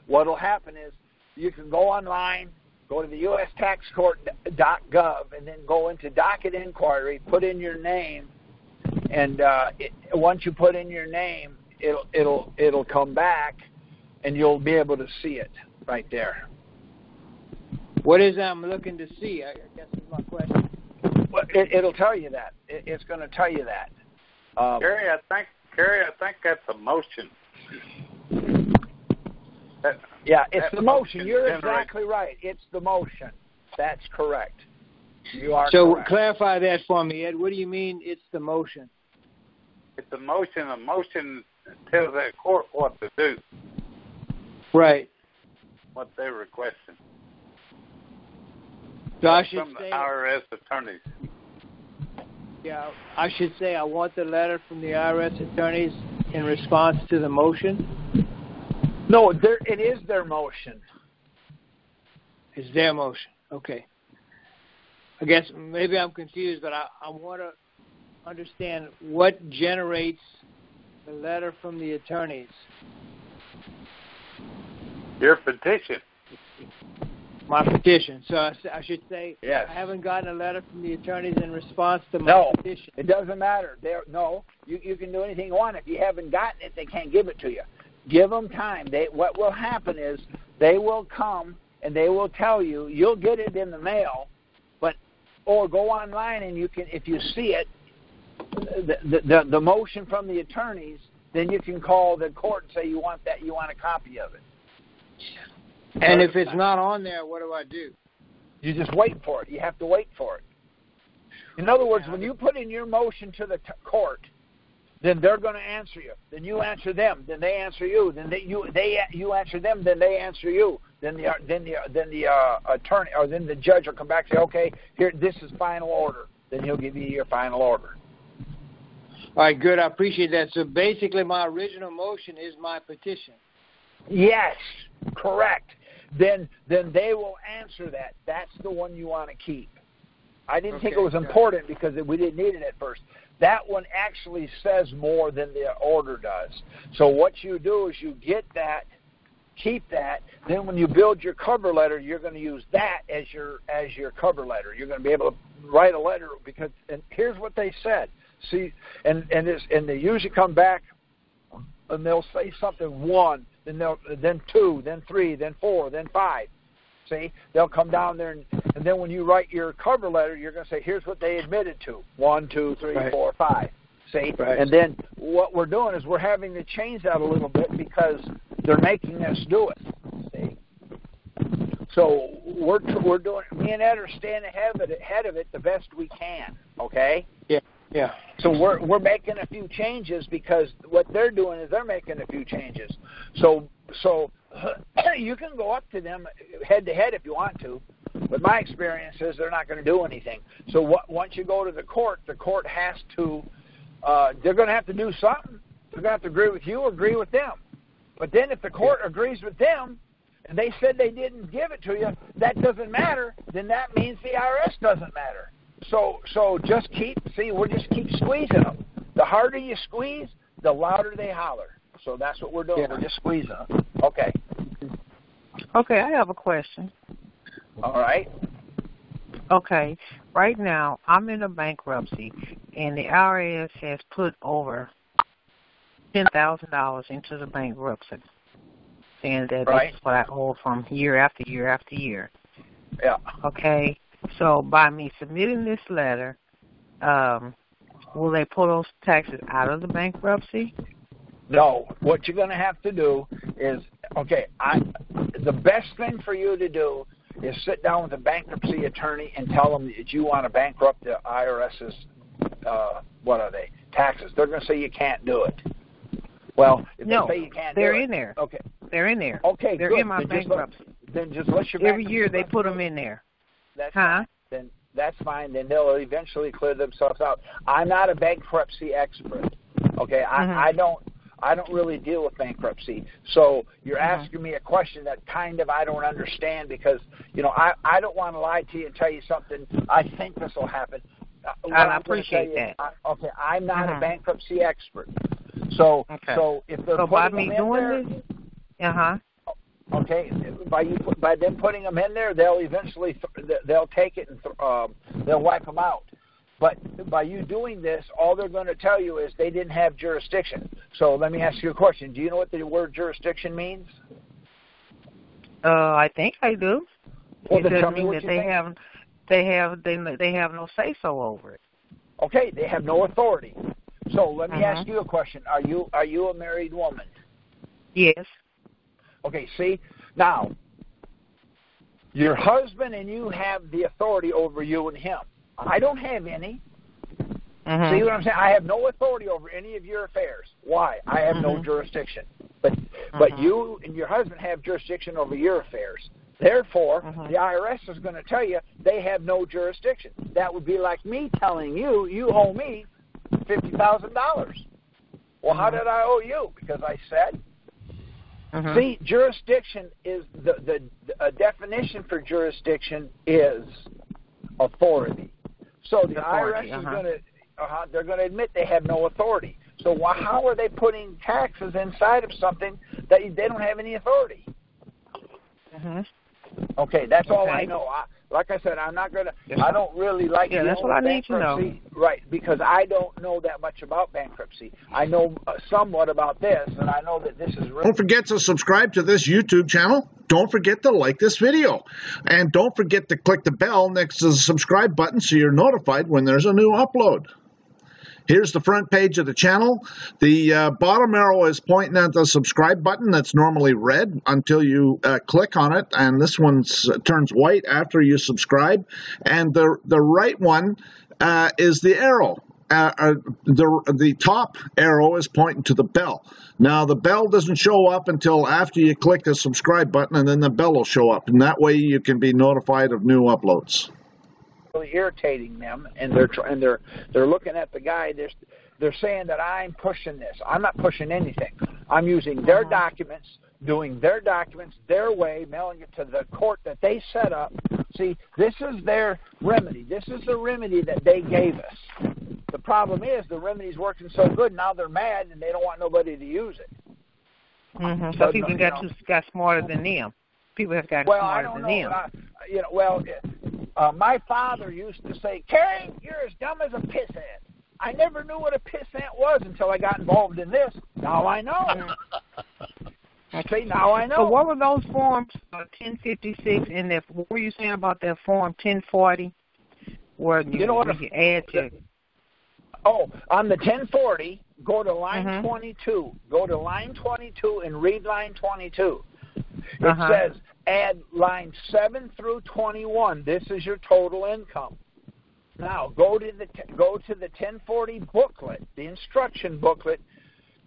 [SPEAKER 1] what'll happen is you can go online. Go to the USTaxCourt.gov and then go into docket inquiry, put in your name, and once you put in your name, it'll come back, and you'll be able to see it right there.
[SPEAKER 2] What is I'm looking to see? I guess is my question.
[SPEAKER 1] Well, it'll tell you that. It's going to tell you that.
[SPEAKER 2] Gary, I think that's a motion.
[SPEAKER 1] Yeah, it's the motion. You're exactly right. It's the motion. That's correct. You are
[SPEAKER 6] so
[SPEAKER 1] correct.
[SPEAKER 6] Clarify that for me, Ed. What do you mean it's the motion?
[SPEAKER 2] It's a motion. A motion tells that court what to do.
[SPEAKER 6] Right.
[SPEAKER 2] What they're requesting.
[SPEAKER 6] So I should
[SPEAKER 2] from
[SPEAKER 6] say,
[SPEAKER 2] the IRS attorneys.
[SPEAKER 6] Yeah, I should say I want the letter from the IRS attorneys in response to the motion.
[SPEAKER 1] No, it is their motion.
[SPEAKER 6] It's their motion. Okay. I guess maybe I'm confused, but I want to understand what generates the letter from the attorneys.
[SPEAKER 2] Your petition.
[SPEAKER 6] My petition. So I should say,
[SPEAKER 1] yes.
[SPEAKER 6] I haven't gotten a letter from the attorneys in response to my petition.
[SPEAKER 1] No, it doesn't matter. You can do anything you want. If you haven't gotten it, they can't give it to you. Give them time. What will happen is they will come and they will tell you. You'll get it in the mail, or go online and you can, if you see it, the motion from the attorneys, then you can call the court and say you want a copy of it.
[SPEAKER 6] And if it's not on there, what do I do?
[SPEAKER 1] You just wait for it. You have to wait for it. In other words, when you put in your motion to the court, then they're going to answer you. Then you answer them. Then they answer you. Then you answer them. Then they answer you. Then the attorney or then the judge will come back and say, okay, here, this is final order. Then he'll give you your final order.
[SPEAKER 6] All right, good. I appreciate that. So basically, my original motion is my petition.
[SPEAKER 1] Yes, correct. Then they will answer that. That's the one you want to keep. I didn't think it was important because we didn't need it at first. That one actually says more than the order does. So what you do is you get that, keep that. Then when you build your cover letter, you're going to use that as your cover letter. You're going to be able to write a letter because. And here's what they said. See, and they usually come back and they'll say something 1, then 2, then 3, then 4, then 5. See, they'll come down there, and then when you write your cover letter, you're going to say, here's what they admitted to, 1, 2, 3, 4, 5. See, and then what we're doing is we're having to change that a little bit because they're making us do it. See, so we're doing. Me and Ed are staying ahead of it the best we can. Okay.
[SPEAKER 6] Yeah.
[SPEAKER 1] So we're making a few changes because what they're doing is they're making a few changes. So you can go up to them head to head if you want to, but my experience is they're not going to do anything. So once you go to the court has to. They're going to have to do something. They're going to have to agree with you or agree with them. But then if the court agrees with them and they said they didn't give it to you, that doesn't matter. Then that means the IRS doesn't matter. So just we'll just keep squeezing them. The harder you squeeze, the louder they holler. So that's what we're doing. Yeah. We're just squeezing them. Okay.
[SPEAKER 7] Okay, I have a question.
[SPEAKER 1] All right.
[SPEAKER 7] Okay, right now I'm in a bankruptcy, and the IRS has put over $10,000 into the bankruptcy. saying that
[SPEAKER 1] right.
[SPEAKER 7] that's what I owe from year after year after year.
[SPEAKER 1] Yeah.
[SPEAKER 7] Okay. So by me submitting this letter, will they pull those taxes out of the bankruptcy?
[SPEAKER 1] No. What you're going to have to do is, the best thing for you to do is sit down with a bankruptcy attorney and tell them that you want to bankrupt the IRS's, taxes. They're going to say you can't do it. Well, if they say you can't
[SPEAKER 7] they're
[SPEAKER 1] do it.
[SPEAKER 7] in there.
[SPEAKER 1] Okay.
[SPEAKER 7] They're in there.
[SPEAKER 1] Okay,
[SPEAKER 7] they're
[SPEAKER 1] good.
[SPEAKER 7] in my bankruptcy.
[SPEAKER 1] Then just let your
[SPEAKER 7] every year they put them in there.
[SPEAKER 1] That's fine. Then that's fine. Then they'll eventually clear themselves out. I'm not a bankruptcy expert. Okay, I don't really deal with bankruptcy. So you're asking me a question that kind of I don't understand because I don't want to lie to you and tell you something. I think this will happen.
[SPEAKER 7] I appreciate that.
[SPEAKER 1] I'm not a bankruptcy expert. So if they're putting them in there, okay, by them putting them in there, they'll eventually they'll take it and they'll wipe them out. But by you doing this, all they're going to tell you is they didn't have jurisdiction. So let me ask you a question. Do you know what the word jurisdiction means?
[SPEAKER 7] I think I do.
[SPEAKER 1] Well,
[SPEAKER 7] it doesn't
[SPEAKER 1] mean
[SPEAKER 7] that they have no say so over it.
[SPEAKER 1] Okay, they have no authority. So let me ask you a question. Are you a married woman?
[SPEAKER 7] Yes. Okay,
[SPEAKER 1] see? Now, your husband and you have the authority over you and him. I don't have any. See what I'm saying? I have no authority over any of your affairs. Why? I have no jurisdiction. But you and your husband have jurisdiction over your affairs. Therefore, the IRS is going to tell you they have no jurisdiction. That would be like me telling you, you owe me $50,000. Well, how did I owe you? Because I said. See, jurisdiction is the definition for jurisdiction is authority. So the IRS is going to they're going to admit they have no authority. So how are they putting taxes inside of something that they don't have any authority? Okay, that's all I know. Like I said, I'm not going to. I don't really like.
[SPEAKER 7] Yeah, that's what I need to know.
[SPEAKER 1] Right, because I don't know that much about bankruptcy. I know somewhat about this, and I know that this is really.
[SPEAKER 8] Don't forget to subscribe to this YouTube channel. Don't forget to like this video, and don't forget to click the bell next to the subscribe button so you're notified when there's a new upload. Here's the front page of the channel. The bottom arrow is pointing at the subscribe button that's normally red until you click on it, and this one turns white after you subscribe. And the right one is the arrow. The top arrow is pointing to the bell. Now, the bell doesn't show up until after you click the subscribe button, and then the bell will show up. And that way you can be notified of new uploads.
[SPEAKER 1] Really irritating them, and they're looking at the guy. They're saying that I'm pushing this. I'm not pushing anything. I'm using their documents, doing their documents their way, mailing it to the court that they set up. See, this is their remedy. This is the remedy that they gave us. The problem is the remedy's working so good now they're mad and they don't want nobody to use it.
[SPEAKER 7] So people got smarter than them. People have got smarter than them.
[SPEAKER 1] My father used to say, "Kerry, you're as dumb as a pissant." I never knew what a pissant was until I got involved in this. Now I know. See, now I know.
[SPEAKER 7] So what were those forms, 1056, and what were you saying about that form 1040? Where you add to...
[SPEAKER 1] On the 1040, go to line 22. Go to line 22 and read line 22. It says, add lines 7 through 21. This is your total income. Now, go to the 1040 booklet, the instruction booklet.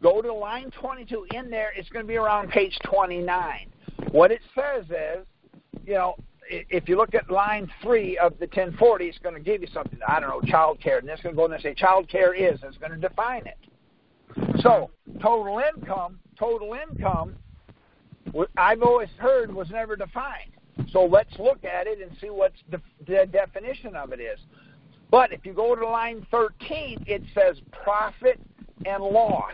[SPEAKER 1] Go to line 22. In there, it's going to be around page 29. What it says is, if you look at line 3 of the 1040, it's going to give you something. I don't know, child care. And it's going to go in there and say child care is. It's going to define it. So total income, I've always heard was never defined. So let's look at it and see what the definition of it is. But if you go to line 13, it says profit and loss.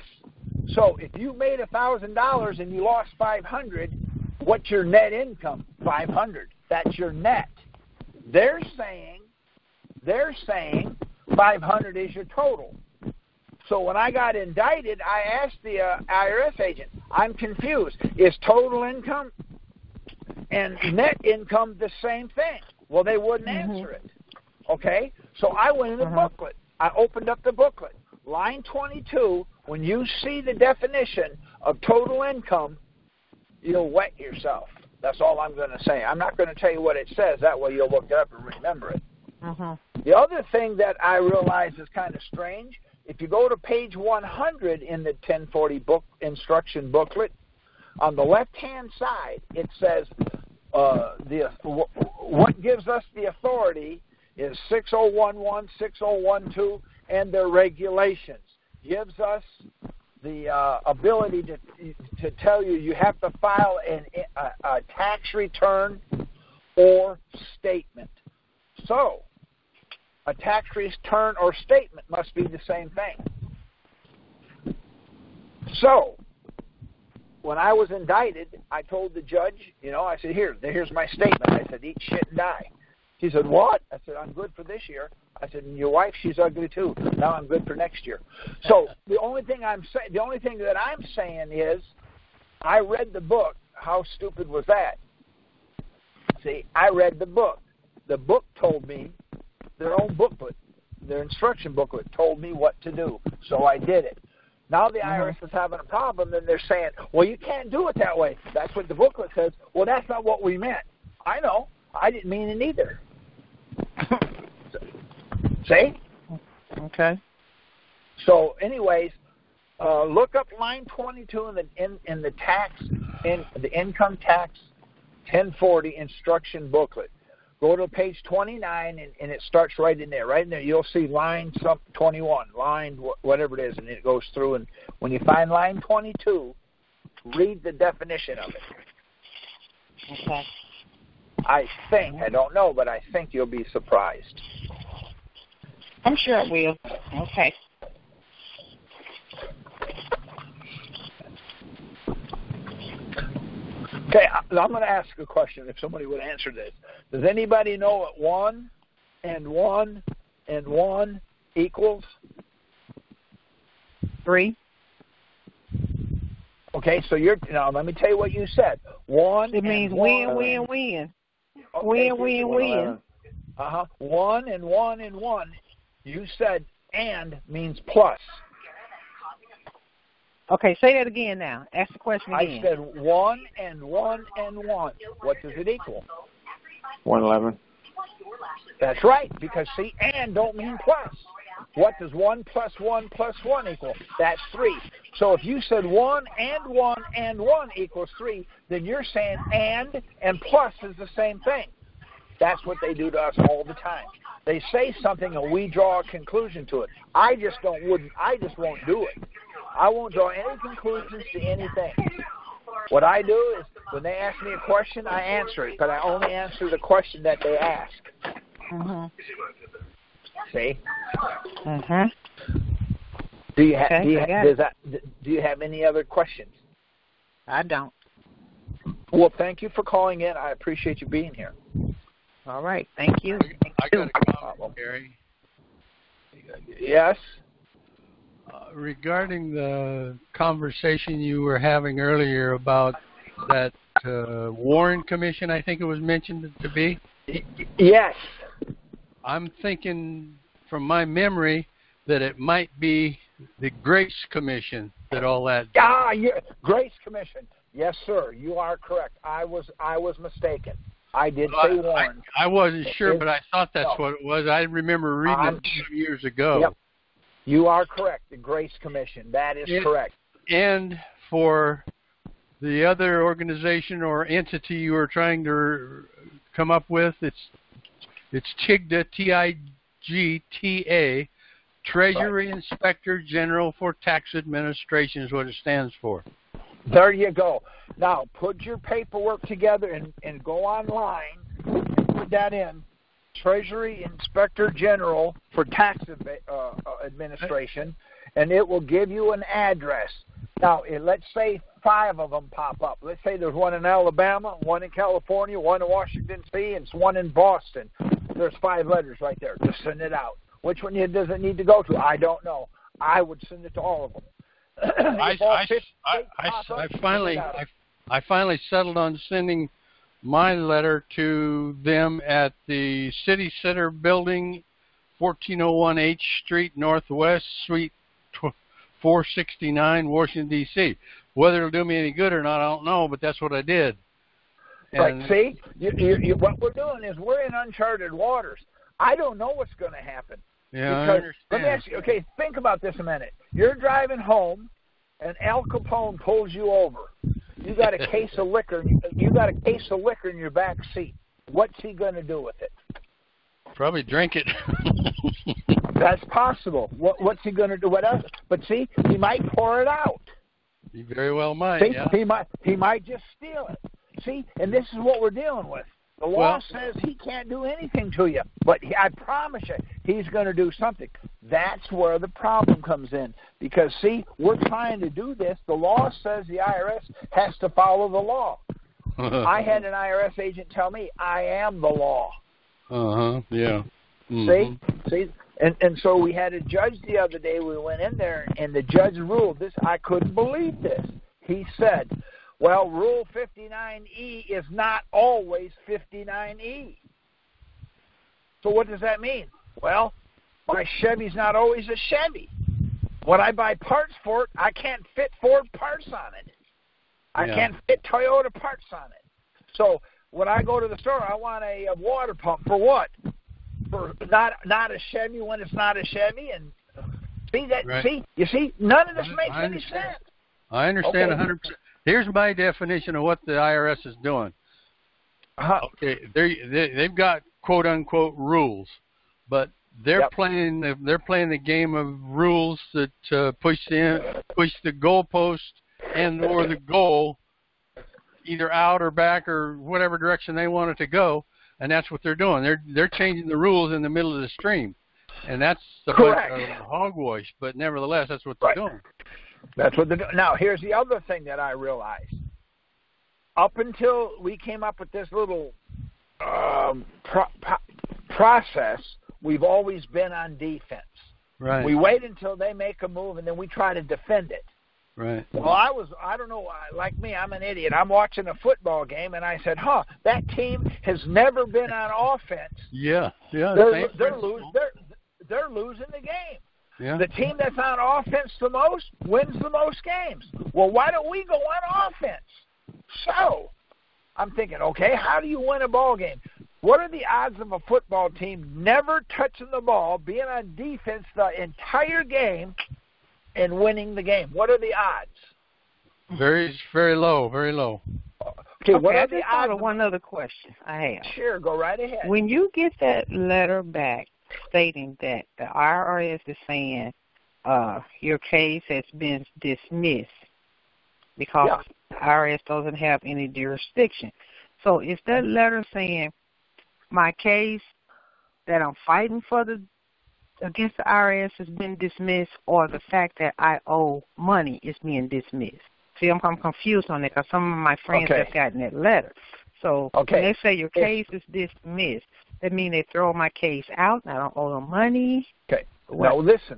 [SPEAKER 1] So if you made $1,000 and you lost $500, what's your net income? $500. That's your net. They're saying 500 is your total. So when I got indicted, I asked the IRS agent, I'm confused. Is total income and net income the same thing? Well, they wouldn't answer it. Okay? So I went in the booklet. I opened up the booklet. Line 22, when you see the definition of total income, you'll wet yourself. That's all I'm going to say. I'm not going to tell you what it says. That way you'll look it up and remember it. The other thing that I realize is kind of strange, if you go to page 100 in the 1040 book instruction booklet, on the left-hand side, it says what gives us the authority is 6011, 6012, and their regulations. Gives us the ability to tell you you have to file a tax return or statement. So a tax return or statement must be the same thing. So when I was indicted, I told the judge, I said, here's my statement. I said, eat shit and die. She said, what? I said, I'm good for this year. I said, and your wife, she's ugly too. Now I'm good for next year. So the only thing that I'm saying is, I read the book. How stupid was that? See, I read the book. The book told me, their own booklet, their instruction booklet told me what to do. So I did it. Now the IRS is having a problem, and they're saying, well, you can't do it that way. That's what the booklet says. Well, that's not what we meant. I know. I didn't mean it either. See? Okay. So, anyways, look up line 22 in the income tax 1040 instruction booklet. Go to page 29, and it starts right in there. Right in there, you'll see line 21, line whatever it is, and it goes through. And when you find line 22, read the definition of it. Okay. I don't know, but I think you'll be surprised.
[SPEAKER 7] I'm sure I will. Okay.
[SPEAKER 1] Okay, I'm going to ask a question if somebody would answer this. Does anybody know what 1 and 1 and 1 equals?
[SPEAKER 7] 3.
[SPEAKER 1] Okay, so let me tell you what you said. 1
[SPEAKER 7] It means win, win, win. Okay, win, win.
[SPEAKER 1] 1 and 1 and 1. You said and means plus.
[SPEAKER 7] Okay, say that again now. Ask the question again.
[SPEAKER 1] I said 1 and 1 and 1. What does it equal?
[SPEAKER 3] 111.
[SPEAKER 1] That's right, because see, and don't mean plus. What does 1 plus 1 plus 1 equal? That's 3. So if you said 1 and 1 and 1 equals 3, then you're saying and plus is the same thing. That's what they do to us all the time. They say something and we draw a conclusion to it. I just won't do it. I won't draw any conclusions to anything. What I do is when they ask me a question, I answer it, but I only answer the question that they ask. See? Do you have any other questions?
[SPEAKER 7] I don't.
[SPEAKER 1] Well, thank you for calling in. I appreciate you being here.
[SPEAKER 7] All right. Thank you.
[SPEAKER 9] I got a comment, Gary.
[SPEAKER 1] Yes?
[SPEAKER 9] Regarding the conversation you were having earlier about that Warren Commission, I think it was mentioned to be?
[SPEAKER 1] Yes.
[SPEAKER 9] I'm thinking, from my memory, that it might be the Grace Commission that all that...
[SPEAKER 1] Grace Commission. Yes, sir. You are correct. I was mistaken. I did say Warren.
[SPEAKER 9] I wasn't sure, but I thought that's what it was. I remember reading it 2 years ago.
[SPEAKER 1] Yep. You are correct. The Grace Commission. That is correct.
[SPEAKER 9] And for the other organization or entity you were trying to come up with, it's TIGTA, T-I-G-T-A, Treasury Inspector General for Tax Administration is what it stands for.
[SPEAKER 1] There you go. Now, put your paperwork together and go online and put that in. Treasury Inspector General for Tax Administration, and it will give you an address. Now, let's say 5 of them pop up. Let's say there's one in Alabama, one in California, one in Washington, D.C., and one in Boston. There's 5 letters right there. Just send it out. Which one does it need to go to? I don't know. I would send it to all of them.
[SPEAKER 9] I finally settled on sending my letter to them at the City Center Building, 1401 H Street Northwest, Suite 469, Washington, D.C. Whether it'll do me any good or not, I don't know, but that's what I did.
[SPEAKER 1] And see, what we're doing is we're in uncharted waters. I don't know what's going to happen.
[SPEAKER 9] Yeah,
[SPEAKER 1] because, let me ask you, okay, think about this a minute. You're driving home, and Al Capone pulls you over. You got a case of liquor. You got a case of liquor in your back seat. What's he going to do with it?
[SPEAKER 9] Probably drink it.
[SPEAKER 1] That's possible. What's he going to do? What else? But see, he might pour it out.
[SPEAKER 9] He very well might.
[SPEAKER 1] See,
[SPEAKER 9] yeah.
[SPEAKER 1] He might just steal it. See, and this is what we're dealing with. The law says he can't do anything to you, but I promise you, he's going to do something. That's where the problem comes in. Because, see, we're trying to do this. The law says the IRS has to follow the law. I had an IRS agent tell me, I am the law.
[SPEAKER 9] Yeah. Mm-hmm.
[SPEAKER 1] See? And so we had a judge the other day. We went in there, and the judge ruled this. I couldn't believe this. He said, well, Rule 59E is not always 59E. So what does that mean? Well, my Chevy's not always a Chevy. When I buy parts for it, I can't fit Ford parts on it. I can't fit Toyota parts on it. So when I go to the store, I want a water pump for what? For not a Chevy when it's not a Chevy. And see that? Right. See, you see, none of this makes any sense.
[SPEAKER 9] I understand 100%. Here's my definition of what the IRS is doing. Okay, they've got quote unquote rules, but they're playing the game of rules that push the goalpost and or the goal either out or back or whatever direction they want it to go, and that's what they're doing. They're changing the rules in the middle of the stream, and that's the hogwash. But nevertheless, that's what they're doing.
[SPEAKER 1] That's what they're doing. Now, here's the other thing that I realized. Up until we came up with this little process, we've always been on defense.
[SPEAKER 9] Right.
[SPEAKER 1] We wait until they make a move, and then we try to defend it.
[SPEAKER 9] Right.
[SPEAKER 1] Well, I don't know, like me, I'm an idiot. I'm watching a football game, and I said, that team has never been on offense.
[SPEAKER 9] Yeah.
[SPEAKER 1] They're losing the game.
[SPEAKER 9] Yeah.
[SPEAKER 1] The team that's on offense the most wins the most games. Well, why don't we go on offense? So I'm thinking, okay, how do you win a ball game? What are the odds of a football team never touching the ball, being on defense the entire game, and winning the game? What are the odds?
[SPEAKER 9] Very, very low, very low.
[SPEAKER 1] Okay, what are the odds?
[SPEAKER 7] One other question I have.
[SPEAKER 1] Sure, go right ahead.
[SPEAKER 7] When you get that letter back stating that the IRS is saying your case has been dismissed because the IRS doesn't have any jurisdiction. So is that letter saying my case that I'm fighting for against the IRS has been dismissed, or the fact that I owe money is being dismissed? See, I'm confused on that because some of my friends have gotten that letter. So when they say your case is dismissed, that means they throw my case out and I don't owe them money?
[SPEAKER 1] Okay. Now, listen.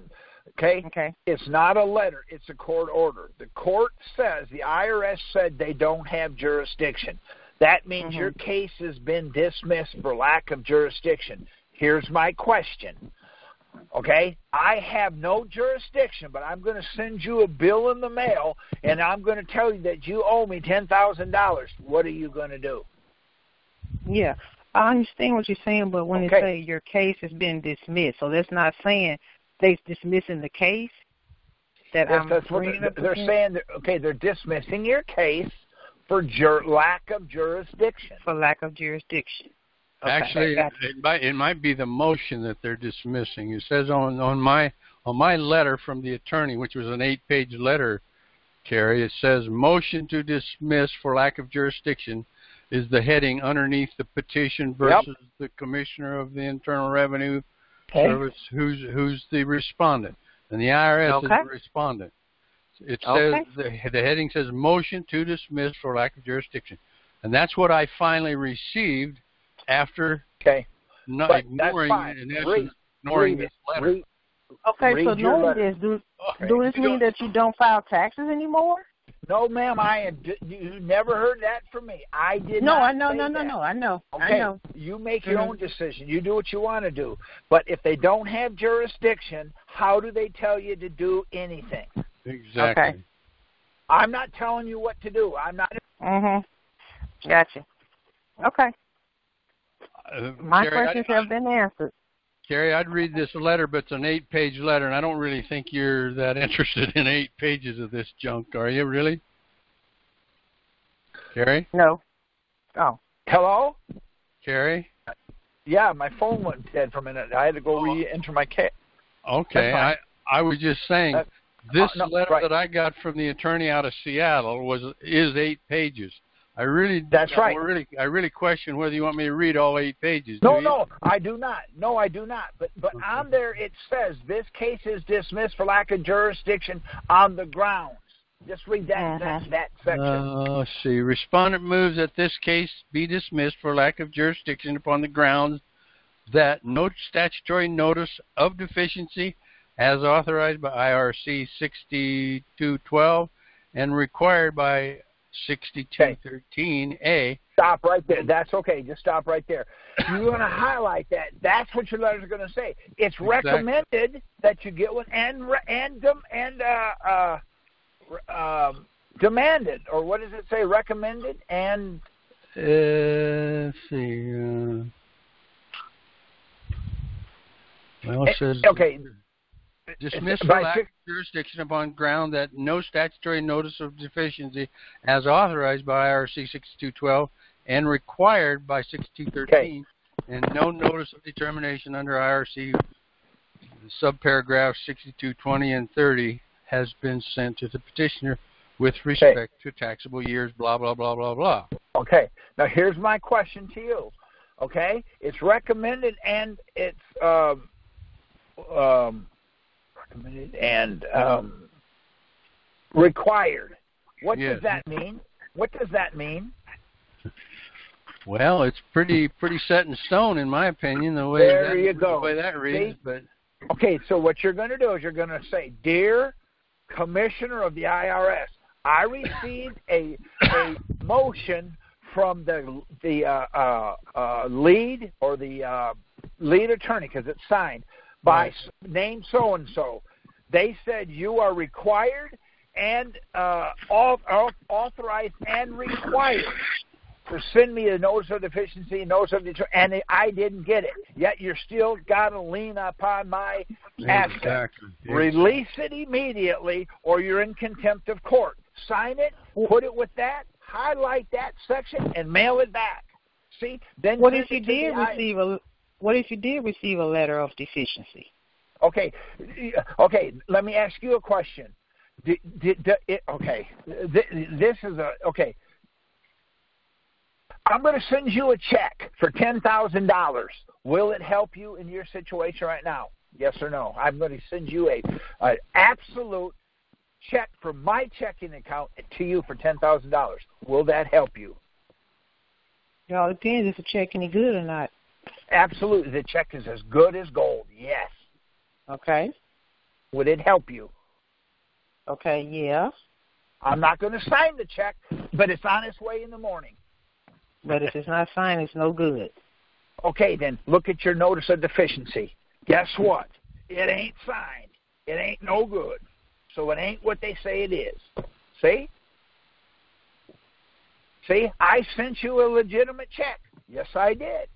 [SPEAKER 1] Okay? It's not a letter. It's a court order. The court says, the IRS said they don't have jurisdiction. That means your case has been dismissed for lack of jurisdiction. Here's my question. Okay? I have no jurisdiction, but I'm going to send you a bill in the mail, and I'm going to tell you that you owe me $10,000. What are you going to do?
[SPEAKER 7] Yeah. I understand what you're saying, but when they say your case has been dismissed, so that's not saying they're dismissing the case that I'm
[SPEAKER 1] that's what they're saying. They're dismissing your case for lack of jurisdiction.
[SPEAKER 7] For lack of jurisdiction. Okay.
[SPEAKER 9] Actually, it might be the motion that they're dismissing. It says on my letter from the attorney, which was an 8-page letter, Carrie, it says motion to dismiss for lack of jurisdiction is the heading underneath the petition versus the Commissioner of the Internal Revenue Service, who's the respondent, and the IRS is the respondent. It says the heading says motion to dismiss for lack of jurisdiction, and that's what I finally received after not ignoring this letter.
[SPEAKER 7] Okay,
[SPEAKER 1] read
[SPEAKER 7] so
[SPEAKER 1] your
[SPEAKER 7] knowing
[SPEAKER 1] letter.
[SPEAKER 7] this, do this mean that you don't file taxes anymore?
[SPEAKER 1] No, ma'am, you never heard that from me. I did
[SPEAKER 7] no,
[SPEAKER 1] not
[SPEAKER 7] I know,
[SPEAKER 1] say
[SPEAKER 7] no,
[SPEAKER 1] that.
[SPEAKER 7] no, I know.
[SPEAKER 1] Okay,
[SPEAKER 7] I know.
[SPEAKER 1] you make your own decision. You do what you want to do. But if they don't have jurisdiction, how do they tell you to do anything?
[SPEAKER 9] Exactly.
[SPEAKER 7] Okay.
[SPEAKER 1] I'm not telling you what to do. I'm not.
[SPEAKER 7] Gotcha. Okay. My
[SPEAKER 9] Carrie,
[SPEAKER 7] questions have been answered.
[SPEAKER 9] Carrie, I'd read this letter, but it's an 8-page letter, and I don't really think you're that interested in 8 pages of this junk, are you, really? Carrie?
[SPEAKER 7] No. Oh.
[SPEAKER 1] Hello?
[SPEAKER 9] Carrie?
[SPEAKER 1] Yeah, my phone went dead for a minute. I had to go re-enter my case.
[SPEAKER 9] Okay, I was just saying, this letter
[SPEAKER 1] right.
[SPEAKER 9] that I got from the attorney out of Seattle is 8 pages. I really question whether you want me to read all 8 pages.
[SPEAKER 1] No, I do not. No, I do not. But on there it says this case is dismissed for lack of jurisdiction on the grounds. Just read that that section.
[SPEAKER 9] Let's see. Respondent moves that this case be dismissed for lack of jurisdiction upon the grounds that no statutory notice of deficiency as authorized by IRC 6212 and required by 6213A.
[SPEAKER 1] Stop right there. That's okay. Just stop right there. You're going to highlight that. That's what your letters are going to say. It's recommended that you get one demanded, or what does it say? Recommended and
[SPEAKER 9] let's see. Well, it says
[SPEAKER 1] okay.
[SPEAKER 9] Dismissed for lack of jurisdiction upon ground that no statutory notice of deficiency as authorized by IRC 6212 and required by 6213 and no notice of determination under IRC subparagraphs 6220 and 30 has been sent to the petitioner with respect to taxable years, blah, blah, blah, blah, blah.
[SPEAKER 1] Okay. Now, here's my question to you. Okay? It's recommended and it's recommended and required. What does that mean? What does that mean?
[SPEAKER 9] Well, it's pretty set in stone, in my opinion, the way the way that reads. But
[SPEAKER 1] okay, so what you're going to do is you're going to say, "Dear Commissioner of the IRS, I received a motion from the lead or the lead attorney, because it's signed by name so and so. They said you are required and authorized and required to send me a notice of deficiency, and I didn't get it. Yet you're still got to lien upon my asset.
[SPEAKER 9] Exactly.
[SPEAKER 1] Release it immediately, or you're in contempt of court. Sign it, put it with that, highlight that section, and mail it back. See? Then
[SPEAKER 7] what if you did receive a letter of deficiency?
[SPEAKER 1] Okay. Let me ask you a question. This is okay. I'm going to send you a check for $10,000. Will it help you in your situation right now? Yes or no? I'm going to send you an absolute check from my checking account to you for $10,000. Will that help you?
[SPEAKER 7] It all depends if the check any good or not.
[SPEAKER 1] Absolutely. The check is as good as gold. Yes.
[SPEAKER 7] Okay.
[SPEAKER 1] Would it help you?
[SPEAKER 7] Okay, yeah.
[SPEAKER 1] I'm not going to sign the check, but it's on its way in the morning.
[SPEAKER 7] But if it's not signed, it's no good.
[SPEAKER 1] Okay, then look at your notice of deficiency. Guess what? It ain't signed. It ain't no good. So it ain't what they say it is. See? See, I sent you a legitimate check. Yes, I did.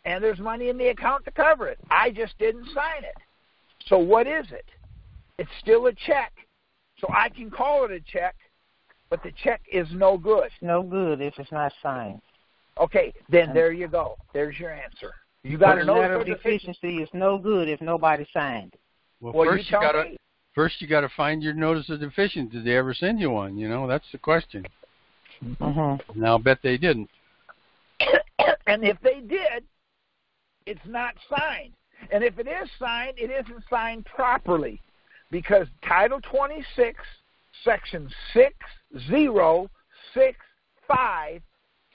[SPEAKER 1] And there's money in the account to cover it. I just didn't sign it. So what is it? It's still a check. So I can call it a check, but the check is no good.
[SPEAKER 7] It's no good if it's not signed.
[SPEAKER 1] Okay, then there you go. There's your answer. You got a notice of
[SPEAKER 7] deficiency is no good if nobody signed it.
[SPEAKER 9] Well, first you got to find your notice of deficiency. Did they ever send you one? You know, that's the question.
[SPEAKER 7] Mm-hmm.
[SPEAKER 9] Now, I'll bet they didn't.
[SPEAKER 1] And if they did, it's not signed. And if it is signed, it isn't signed properly, because Title 26, Section 6065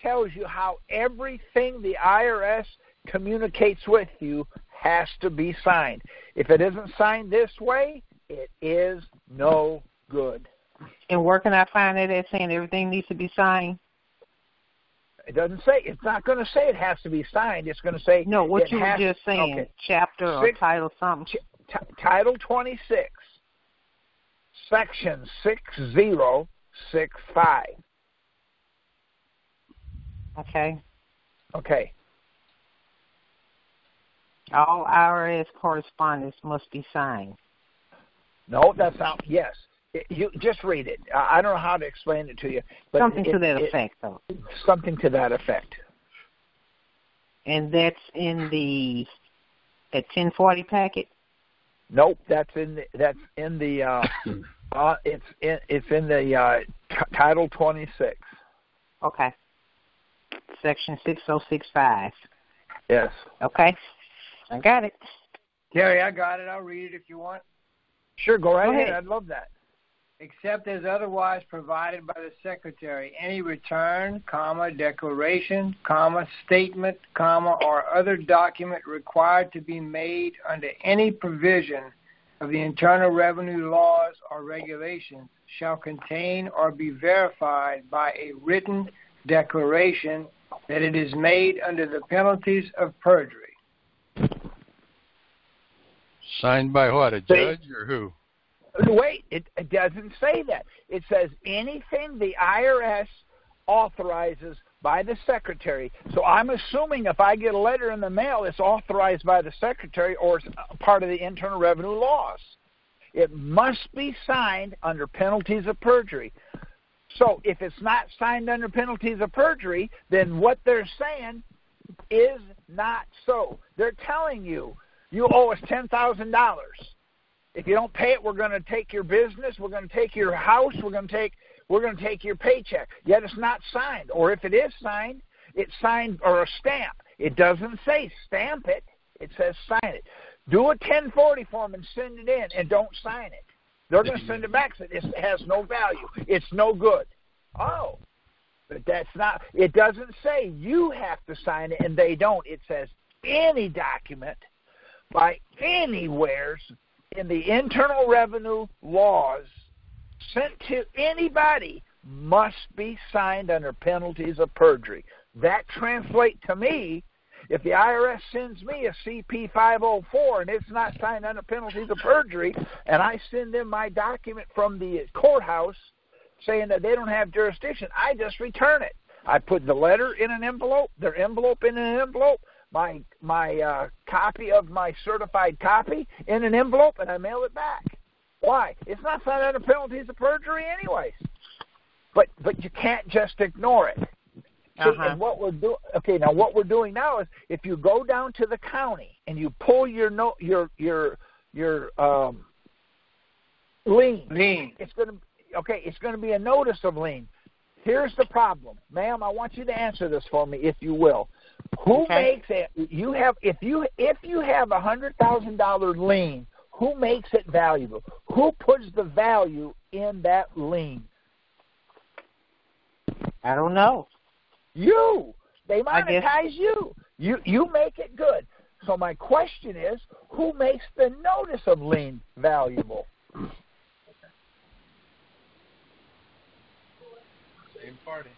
[SPEAKER 1] tells you how everything the IRS communicates with you has to be signed. If it isn't signed this way, it is no good.
[SPEAKER 7] And where can I find it at saying everything needs to be signed?
[SPEAKER 1] It doesn't say. It's not going to say it has to be signed. It's going to say
[SPEAKER 7] no. What you were just saying,
[SPEAKER 1] okay.
[SPEAKER 7] Chapter or title something.
[SPEAKER 1] Title 26, Section 6065.
[SPEAKER 7] Okay.
[SPEAKER 1] Okay.
[SPEAKER 7] All IRS correspondence must be signed.
[SPEAKER 1] No, that's not. Yes. You just read it. I don't know how to explain it to you. But
[SPEAKER 7] something to that effect, though.
[SPEAKER 1] Something to that effect.
[SPEAKER 7] And that's in the 1040 packet.
[SPEAKER 1] Nope, it's in the Title 26.
[SPEAKER 7] Okay. Section 6065.
[SPEAKER 1] Yes.
[SPEAKER 7] Okay. I got it.
[SPEAKER 6] Terry, I got it. I'll read it if you want.
[SPEAKER 1] Sure, go right ahead. I'd love that.
[SPEAKER 6] Except as otherwise provided by the Secretary, any return, declaration, statement, or other document required to be made under any provision of the Internal Revenue laws or regulations shall contain or be verified by a written declaration that it is made under the penalties of perjury.
[SPEAKER 9] Signed by what, a judge or who?
[SPEAKER 1] Wait, it doesn't say that. It says anything the IRS authorizes by the Secretary. So I'm assuming if I get a letter in the mail, it's authorized by the Secretary or it's part of the Internal Revenue laws. It must be signed under penalties of perjury. So if it's not signed under penalties of perjury, then what they're saying is not so. They're telling you, you owe us $10,000. If you don't pay it, we're going to take your business, we're going to take your house, we're going to take your paycheck. Yet it's not signed. Or if it is signed, it's signed or a stamp. It doesn't say stamp it. It says sign it. Do a 1040 form and send it in, and don't sign it. They're going to send it back. So it has no value. It's no good. Oh, but that's not. It doesn't say you have to sign it, and they don't. It says any document by anywheres in the Internal Revenue laws sent to anybody must be signed under penalties of perjury. That translates to me, if the IRS sends me a CP 504 and it's not signed under penalties of perjury, and I send them my document from the courthouse saying that they don't have jurisdiction, I just return it. I put the letter in an envelope, their envelope in an envelope, my copy of my certified copy in an envelope, and I mail it back. Why? It's not signed under penalties of perjury anyways. But you can't just ignore it. And what we're doing, now what we're doing now is if you go down to the county and you pull your lien, it's going to be a notice of lien. Here's the problem, ma'am. I want you to answer this for me, if you will. Who makes it? If you have $100,000 lien, who makes it valuable? Who puts the value in that lien?
[SPEAKER 7] I don't know.
[SPEAKER 1] You. They monetize you. You make it good. So my question is, who makes the notice of lien valuable?
[SPEAKER 9] Same party.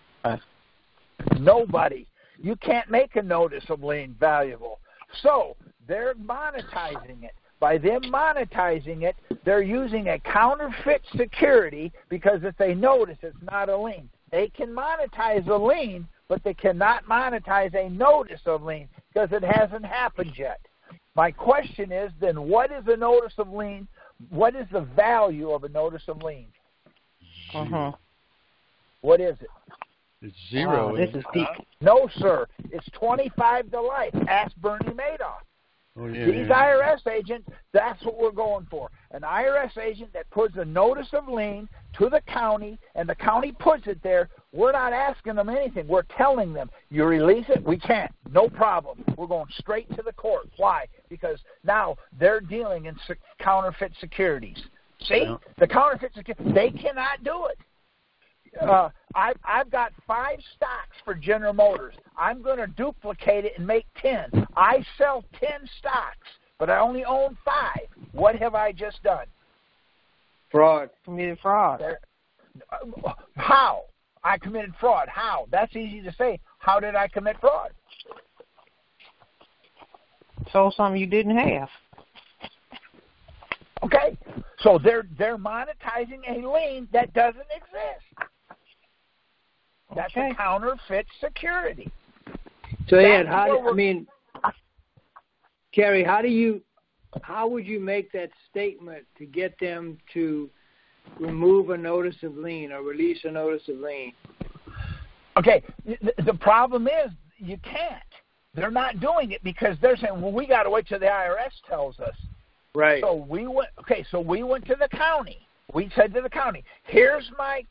[SPEAKER 1] Nobody. You can't make a notice of lien valuable. So they're monetizing it. By them monetizing it, they're using a counterfeit security because if they notice it's not a lien. They can monetize a lien, but they cannot monetize a notice of lien because it hasn't happened yet. My question is, then what is a notice of lien? What is the value of a notice of lien? What is it?
[SPEAKER 9] It's zero.
[SPEAKER 7] This is deep.
[SPEAKER 1] No, sir. It's 25 to life. Ask Bernie Madoff.
[SPEAKER 9] Oh, yeah,
[SPEAKER 1] These IRS agents, that's what we're going for. An IRS agent that puts a notice of lien to the county, and the county puts it there. We're not asking them anything. We're telling them, you release it? We can't. No problem. We're going straight to the court. Why? Because now they're dealing in counterfeit securities. See? The counterfeit securities, they cannot do it. I've got 5 stocks for General Motors. I'm going to duplicate it and make 10. I sell 10 stocks, but I only own 5. What have I just done?
[SPEAKER 6] Fraud.
[SPEAKER 7] Committed fraud.
[SPEAKER 1] How? I committed fraud. How? That's easy to say. How did I commit fraud?
[SPEAKER 7] Sold something you didn't have.
[SPEAKER 1] Okay, so they're monetizing a lien that doesn't exist. That's a counterfeit security.
[SPEAKER 6] So Ed, Kerry, how would you make that statement to get them to remove a notice of lien or release a notice of lien?
[SPEAKER 1] Okay, the problem is you can't. They're not doing it because they're saying, well, we got to wait till the IRS tells us.
[SPEAKER 6] Right.
[SPEAKER 1] So we went to the county. We said to the county, here's my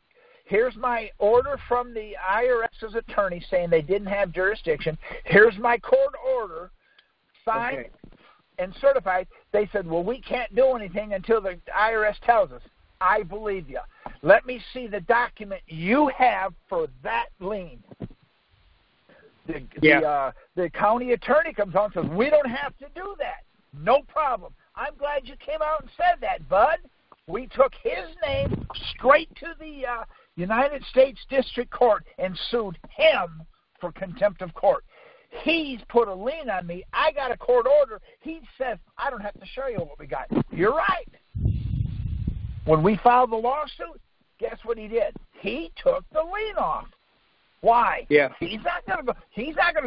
[SPEAKER 1] order from the IRS's attorney saying they didn't have jurisdiction. Here's my court order, signed and certified. They said, well, we can't do anything until the IRS tells us. I believe you. Let me see the document you have for that lien. The county attorney comes on and says, we don't have to do that. No problem. I'm glad you came out and said that, bud. We took his name straight to the United States District Court and sued him for contempt of court. He's put a lien on me. I got a court order. He says, I don't have to show you what we got. You're right. When we filed the lawsuit, guess what he did? He took the lien off. Why?
[SPEAKER 6] Yeah.
[SPEAKER 1] He's not going to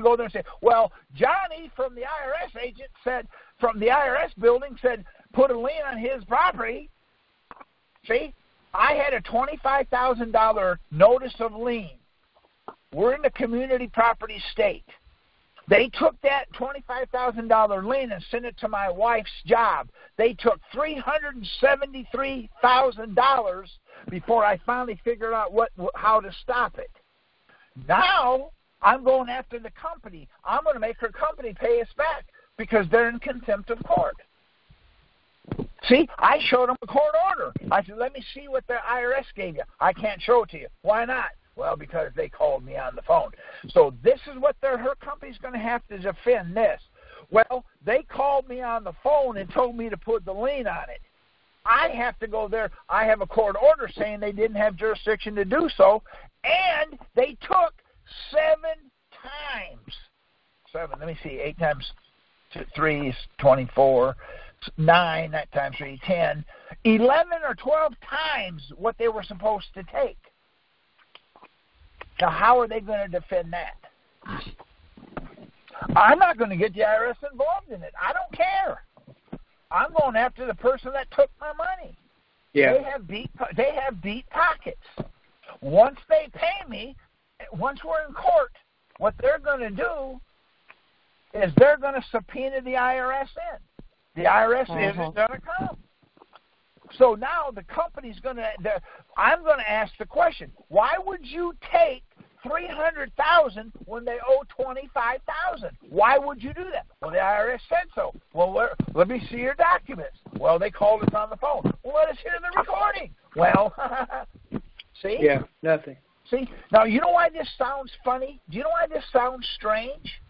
[SPEAKER 1] go there and say, well, Johnny from the IRS agent said, from the IRS building said, put a lien on his property. See, I had a $25,000 notice of lien. We're in the community property state. They took that $25,000 lien and sent it to my wife's job. They took $373,000 before I finally figured out how to stop it. Now I'm going after the company. I'm going to make her company pay us back because they're in contempt of court. See, I showed them a court order. I said, let me see what the IRS gave you. I can't show it to you. Why not? Well, because they called me on the phone. So this is what her company's going to have to defend this. Well, they called me on the phone and told me to put the lien on it. I have to go there. I have a court order saying they didn't have jurisdiction to do so, and they took 7 times. 7, let me see, 8 times 3 is 24, 9, that times 3, 10, 11 or 12 times what they were supposed to take. Now, how are they going to defend that? I'm not going to get the IRS involved in it. I don't care. I'm going after the person that took my money.
[SPEAKER 6] Yeah.
[SPEAKER 1] They have deep pockets. Once they pay me, once we're in court, what they're going to do is they're going to subpoena the IRS in. The IRS isn't going to come. So now the company's going to. I'm going to ask the question: why would you take $300,000 when they owe $25,000? Why would you do that? Well, the IRS said so. Well, let me see your documents. Well, they called us on the phone. Well, let us hear the recording. Well, see?
[SPEAKER 6] Yeah, nothing.
[SPEAKER 1] See? Now, you know why this sounds funny? Do you know why this sounds strange?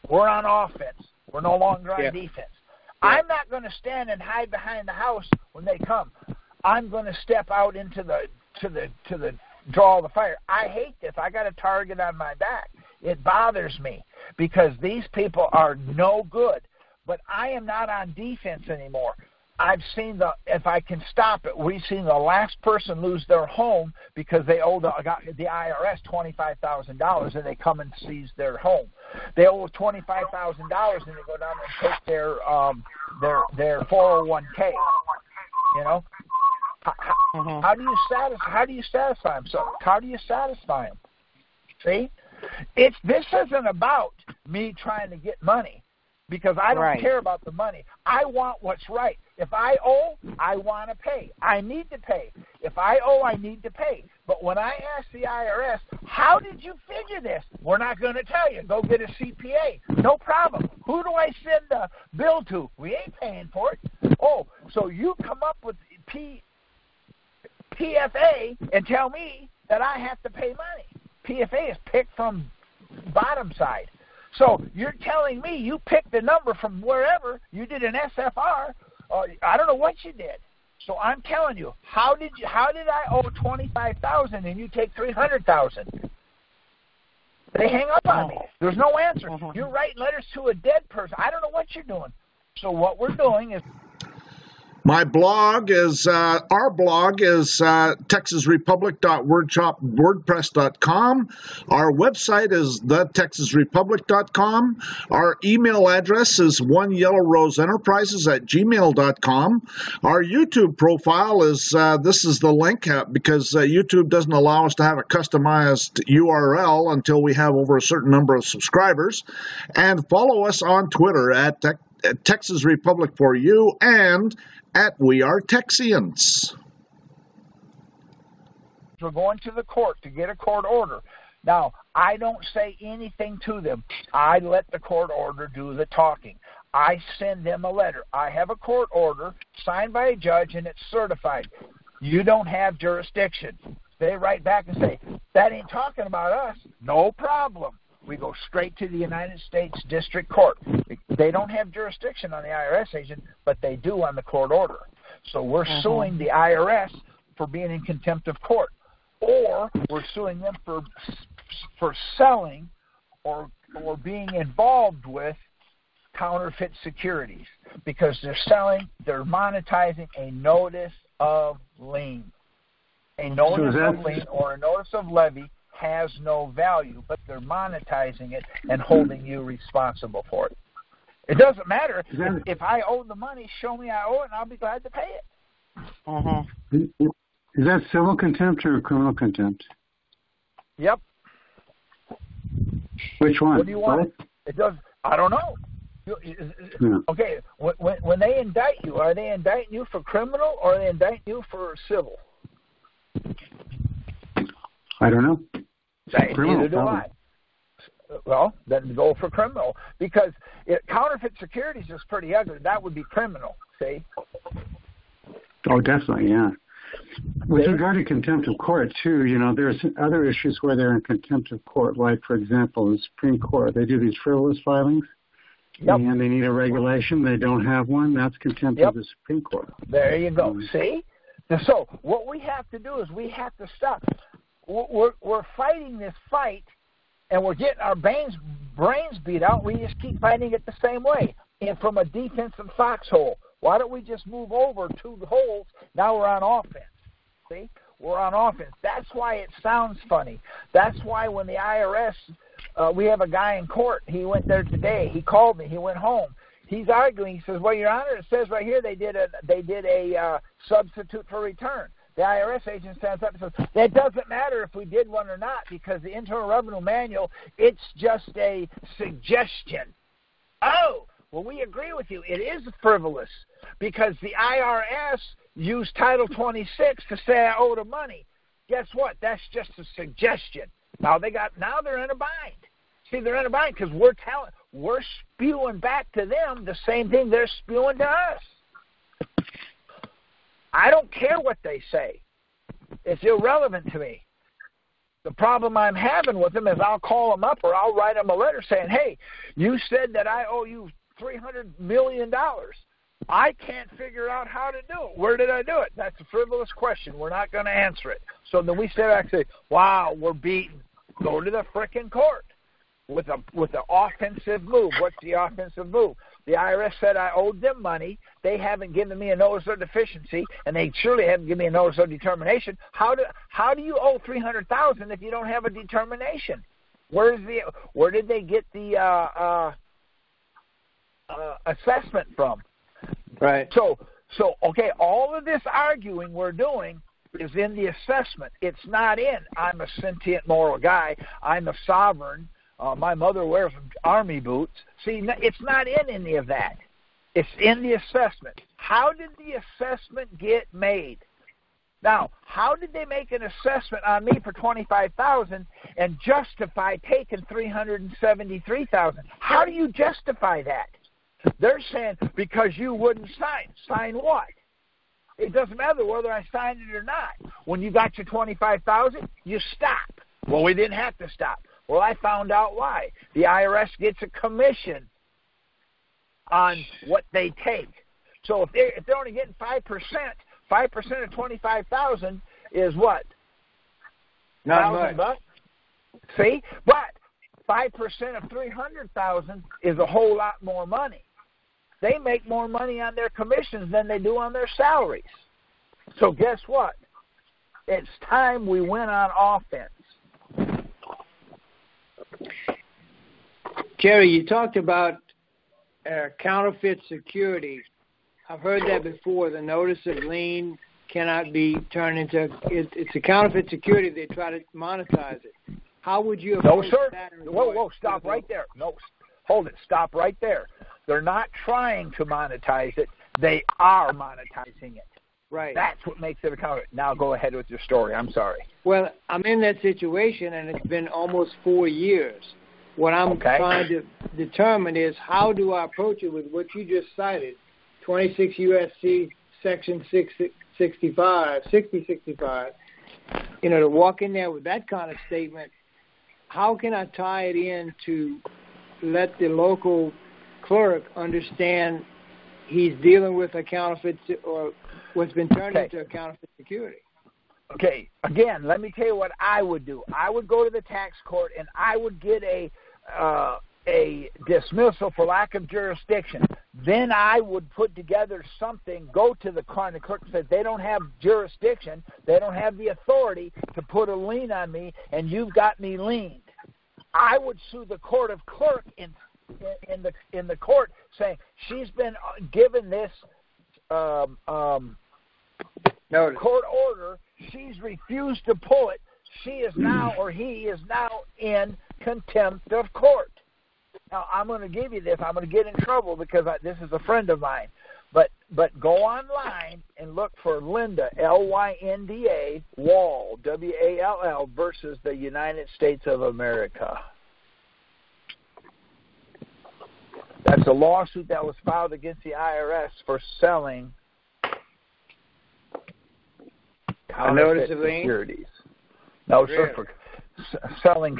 [SPEAKER 1] We're on offense. We're no longer on defense. Yeah. I'm not going to stand and hide behind the house when they come. I'm going to step out into the draw the fire. I hate this. I got a target on my back. It bothers me because these people are no good. But I am not on defense anymore. I've seen if I can stop it, we've seen the last person lose their home because they owe the IRS $25,000 and they come and seize their home. They owe $25,000 and they go down and take their 401k. You know, how do you satisfy them? So how do you satisfy them? See, this isn't about me trying to get money. Because I don't care about the money. I want what's right. If I owe, I want to pay. I need to pay. If I owe, I need to pay. But when I ask the IRS, how did you figure this? We're not going to tell you. Go get a CPA. No problem. Who do I send the bill to? We ain't paying for it. Oh, so you come up with PFA and tell me that I have to pay money. PFA is picked from bottom side. So you're telling me you picked the number from wherever, you did an SFR, I don't know what you did. So I'm telling you, how did I owe $25,000 and you take $300,000? They hang up on me. There's no answer. You're writing letters to a dead person. I don't know what you're doing. So what we're doing is,
[SPEAKER 8] our blog is texasrepublic.wordpress.com. Our website is thetexasrepublic.com. Our email address is oneyellowroseenterprises@gmail.com. Our YouTube profile is, this is the link, because YouTube doesn't allow us to have a customized URL until we have over a certain number of subscribers. And follow us on Twitter at Texas Republic for You and at We Are Texians.
[SPEAKER 1] We're going to the court to get a court order. Now, I don't say anything to them. I let the court order do the talking. I send them a letter. I have a court order signed by a judge, and it's certified. You don't have jurisdiction. They write back and say, that ain't talking about us. No problem. We go straight to the United States District Court. They don't have jurisdiction on the IRS agent, but they do on the court order. So we're suing the IRS for being in contempt of court, or we're suing them for selling or being involved with counterfeit securities, because they're monetizing a notice of lien. A notice of lien or a notice of levy has no value, but they're monetizing it and holding you responsible for it. It doesn't matter. If I owe the money, show me I owe it, and I'll be glad to pay it.
[SPEAKER 10] Is that civil contempt or criminal contempt?
[SPEAKER 1] Yep.
[SPEAKER 10] Which one?
[SPEAKER 1] What do you want? It does. I don't know. Okay, when they indict you, are they indicting you for criminal or are they indicting you for civil?
[SPEAKER 10] I don't know.
[SPEAKER 1] Neither do I. Well, then go for criminal, because counterfeit securities is pretty ugly. That would be criminal, see?
[SPEAKER 10] Oh, definitely, yeah. With regard to contempt of court, too, there's other issues where they're in contempt of court, like, for example, the Supreme Court. They do these frivolous filings, and they need a regulation. They don't have one. That's contempt of the Supreme Court.
[SPEAKER 1] There you go. See? So what we have to do is we have to stop. We're fighting this fight, and we're getting our brains beat out. We just keep fighting it the same way, and from a defensive foxhole. Why don't we just move over 2 holes? Now we're on offense. See? We're on offense. That's why it sounds funny. That's why when the IRS, we have a guy in court. He went there today. He called me. He went home. He's arguing. He says, well, Your Honor, it says right here they did a substitute for return. The IRS agent stands up and says, that doesn't matter if we did one or not, because the Internal Revenue Manual, it's just a suggestion. Oh, well, we agree with you. It is frivolous, because the IRS used Title 26 to say I owe the money. Guess what? That's just a suggestion. Now they're in a bind. See, they're in a bind because we're spewing back to them the same thing they're spewing to us. I don't care what they say. It's irrelevant to me. The problem I'm having with them is I'll call them up or I'll write them a letter saying, hey, you said that I owe you $300 million. I can't figure out how to do it. Where did I do it? That's a frivolous question. We're not going to answer it. So then we step back and say, wow, we're beaten. Go to the frickin' court with an offensive move. What's the offensive move? The IRS said I owed them money. They haven't given me a notice of deficiency, and they surely haven't given me a notice of determination. How do you owe $300,000 if you don't have a determination? Where did they get the assessment from?
[SPEAKER 6] Right.
[SPEAKER 1] So okay, all of this arguing we're doing is in the assessment. It's not in I'm a sentient moral guy. I'm a sovereign. My mother wears army boots. See, it's not in any of that. It's in the assessment. How did the assessment get made? Now, how did they make an assessment on me for $25,000 and justify taking $373,000? How do you justify that? They're saying because you wouldn't sign. Sign what? It doesn't matter whether I signed it or not. When you got your $25,000, you stop. Well, we didn't have to stop. Well, I found out why. The IRS gets a commission on what they take. So if they're only getting 5%, 5% of 25,000 is what?
[SPEAKER 6] Not much.
[SPEAKER 1] See, but 5% of 300,000 is a whole lot more money. They make more money on their commissions than they do on their salaries. So guess what? It's time we went on offense.
[SPEAKER 6] Jerry, you talked about counterfeit security. I've heard that before. The notice of lien cannot be turned into it's a counterfeit security. They try to monetize it. How would you approach that?
[SPEAKER 1] Whoa, stop right there. No, hold it. Stop right there. They're not trying to monetize it. They are monetizing it.
[SPEAKER 6] Right.
[SPEAKER 1] That's what makes it a counterfeit. Now go ahead with your story. I'm sorry.
[SPEAKER 6] Well, I'm in that situation, and it's been almost 4 years. What I'm trying to determine is how do I approach it with what you just cited, 26 U.S.C. Section 6065, to walk in there with that kind of statement, how can I tie it in to let the local clerk understand he's dealing with a counterfeit or what's been turned into a counterfeit security?
[SPEAKER 1] Okay, again, let me tell you what I would do. I would go to the tax court and I would get a dismissal for lack of jurisdiction. Then I would put together something, go to the clerk and say they don't have jurisdiction, they don't have the authority to put a lien on me, and you've got me liened. I would sue the court of clerk in the court, saying she's been given this court order. She's refused to pull it. She is now, or he is now, in contempt of court. Now, I'm going to give you this. I'm going to get in trouble because this is a friend of mine. But go online and look for Lynda, Lynda, Wall, Wall, versus the United States of America. That's a lawsuit that was filed against the IRS for selling counterfeit securities. No, sir, for selling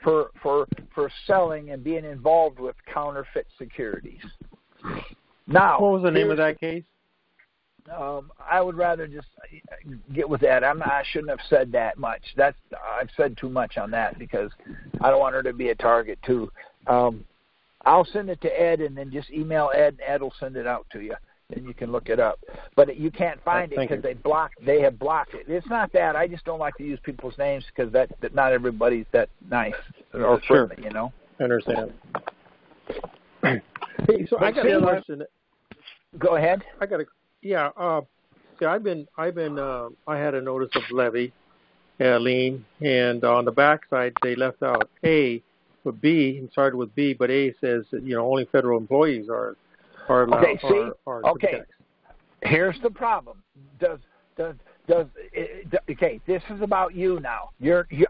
[SPEAKER 1] for selling and being involved with counterfeit securities. Now,
[SPEAKER 11] what was the name of that case?
[SPEAKER 1] I would rather just get with that. I shouldn't have said that much. I've said too much on that because I don't want her to be a target too. I'll send it to Ed and then just email Ed, and Ed will send it out to you. Then you can look it up. But you can't find it because they have blocked it. It's not that. I just don't like to use people's names because that not everybody's that nice or friendly, you know.
[SPEAKER 11] I understand. Hey, so I got a question.
[SPEAKER 1] Go ahead.
[SPEAKER 11] I had a notice of levy, lien, and on the back side they left out A with B and started with B, but A says that, only federal employees are allowed.
[SPEAKER 1] Okay, here's the problem. Okay, this is about you now.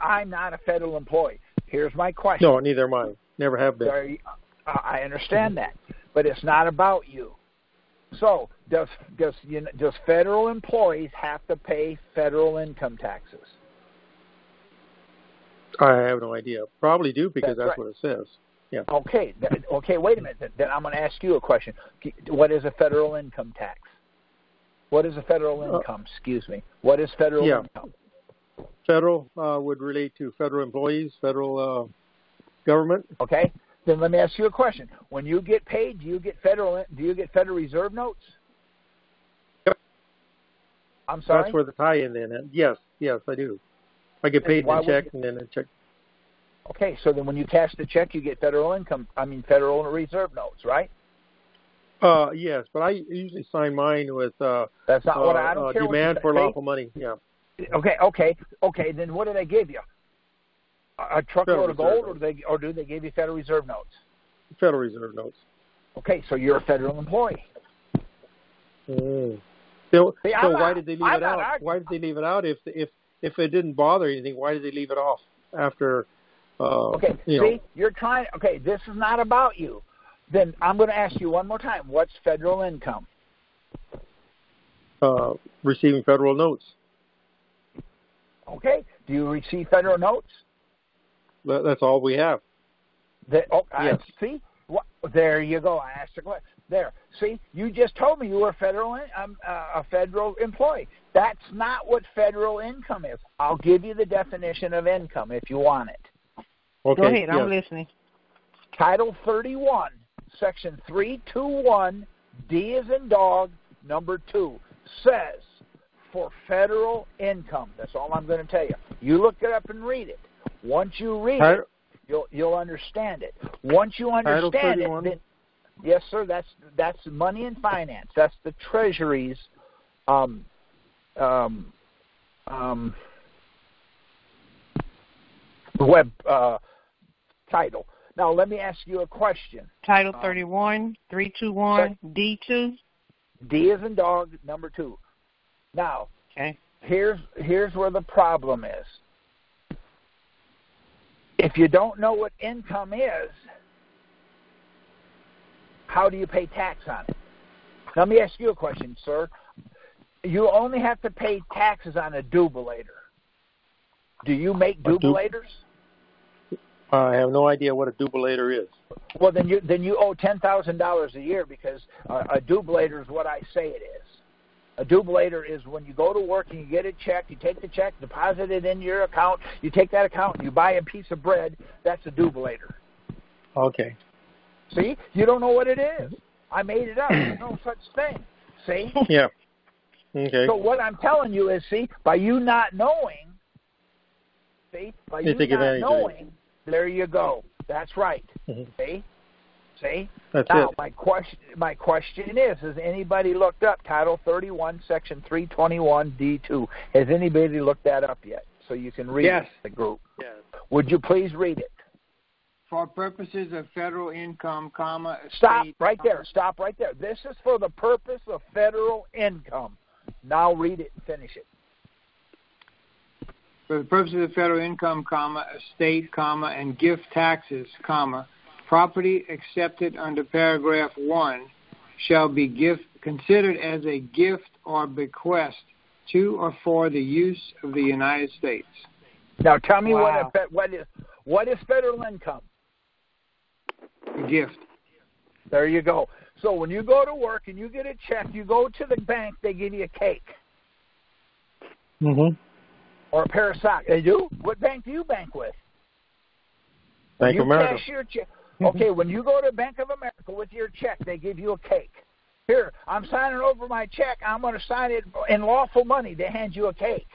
[SPEAKER 1] I'm not a federal employee. Here's my question.
[SPEAKER 11] No, neither am I. Never have been.
[SPEAKER 1] I understand that, but it's not about you. So, does federal employees have to pay federal income taxes?
[SPEAKER 11] I have no idea. Probably do because that's what it says. Yeah.
[SPEAKER 1] Okay. Wait a minute. Then I'm going to ask you a question. What is a federal income tax? What is a federal income? Excuse me. What is federal income?
[SPEAKER 11] Federal would relate to federal employees, federal government.
[SPEAKER 1] Okay. Then let me ask you a question. When you get paid, do you get Federal Reserve notes?
[SPEAKER 11] Yep.
[SPEAKER 1] I'm sorry?
[SPEAKER 11] That's where the tie-in then. Yes, I do. I get paid in a check and then a check.
[SPEAKER 1] Okay, so then when you cash the check, you get Federal Reserve notes, right?
[SPEAKER 11] Yes, but I usually sign mine with
[SPEAKER 1] that's not what I don't care
[SPEAKER 11] demand for lawful money. Yeah.
[SPEAKER 1] Okay. Then what do they give you? A truckload of gold, or do they give you Federal Reserve notes?
[SPEAKER 11] Federal Reserve notes.
[SPEAKER 1] Okay, so you're a federal employee.
[SPEAKER 11] So why did they leave it out? Why did they leave it out if it didn't bother anything? Why did they leave it off after?
[SPEAKER 1] You're trying. Okay, this is not about you. Then I'm going to ask you one more time. What's federal income?
[SPEAKER 11] receiving federal notes.
[SPEAKER 1] Okay. Do you receive federal notes?
[SPEAKER 11] That's all we have.
[SPEAKER 1] Yes. See? There you go. I asked a question. There. See, you just told me you were a federal employee. That's not what federal income is. I'll give you the definition of income if you want it.
[SPEAKER 11] Okay.
[SPEAKER 7] Go ahead. I'm listening.
[SPEAKER 1] Title 31, Section 321, D as in dog, number 2, says for federal income. That's all I'm going to tell you. You look it up and read it. Once you read it, you'll understand it. Once you understand it, then, yes, sir. That's money and finance. That's the Treasury's web title. Now, let me ask you a question.
[SPEAKER 7] Title 31, 321, D2?
[SPEAKER 1] D is in dog, number 2. Now, here's where the problem is. If you don't know what income is, how do you pay tax on it? Let me ask you a question, sir. You only have to pay taxes on a dubulator. Do you make dubulators?
[SPEAKER 11] I have no idea what a dubulator is.
[SPEAKER 1] Well, then you owe $10,000 a year because a dubulator is what I say it is. A dubulator is when you go to work and you get a check, you take the check, deposit it in your account, you take that account and you buy a piece of bread. That's a dubulator.
[SPEAKER 11] Okay.
[SPEAKER 1] See? You don't know what it is. I made it up. There's no such thing. See?
[SPEAKER 11] Yeah. Okay.
[SPEAKER 1] So what I'm telling you is, see, by you not knowing, there you go. That's right. See?
[SPEAKER 11] That's
[SPEAKER 1] now,
[SPEAKER 11] it.
[SPEAKER 1] my question is, has anybody looked up Title 31, Section 321, D2? Has anybody looked that up yet? So you can read it, the group.
[SPEAKER 11] Yes.
[SPEAKER 1] Would you please read it?
[SPEAKER 6] For purposes of federal income, comma,
[SPEAKER 1] Stop right there. Stop right there. This is for the purpose of federal income. Now read it and finish it.
[SPEAKER 6] For the purposes of federal income, comma, estate, comma, and gift taxes, comma, property accepted under paragraph 1 shall be considered as a gift or bequest to or for the use of the United States.
[SPEAKER 1] Now tell me what is federal income?
[SPEAKER 6] A gift.
[SPEAKER 1] There you go. So when you go to work and you get a check, you go to the bank, they give you a cake.
[SPEAKER 11] Mm-hmm.
[SPEAKER 1] Or a pair of socks. They do? What bank do you bank with?
[SPEAKER 11] Bank of America.
[SPEAKER 1] Cash your check. Okay, when you go to Bank of America with your check, they give you a cake. Here, I'm signing over my check. I'm going to sign it in lawful money. They hand you a cake,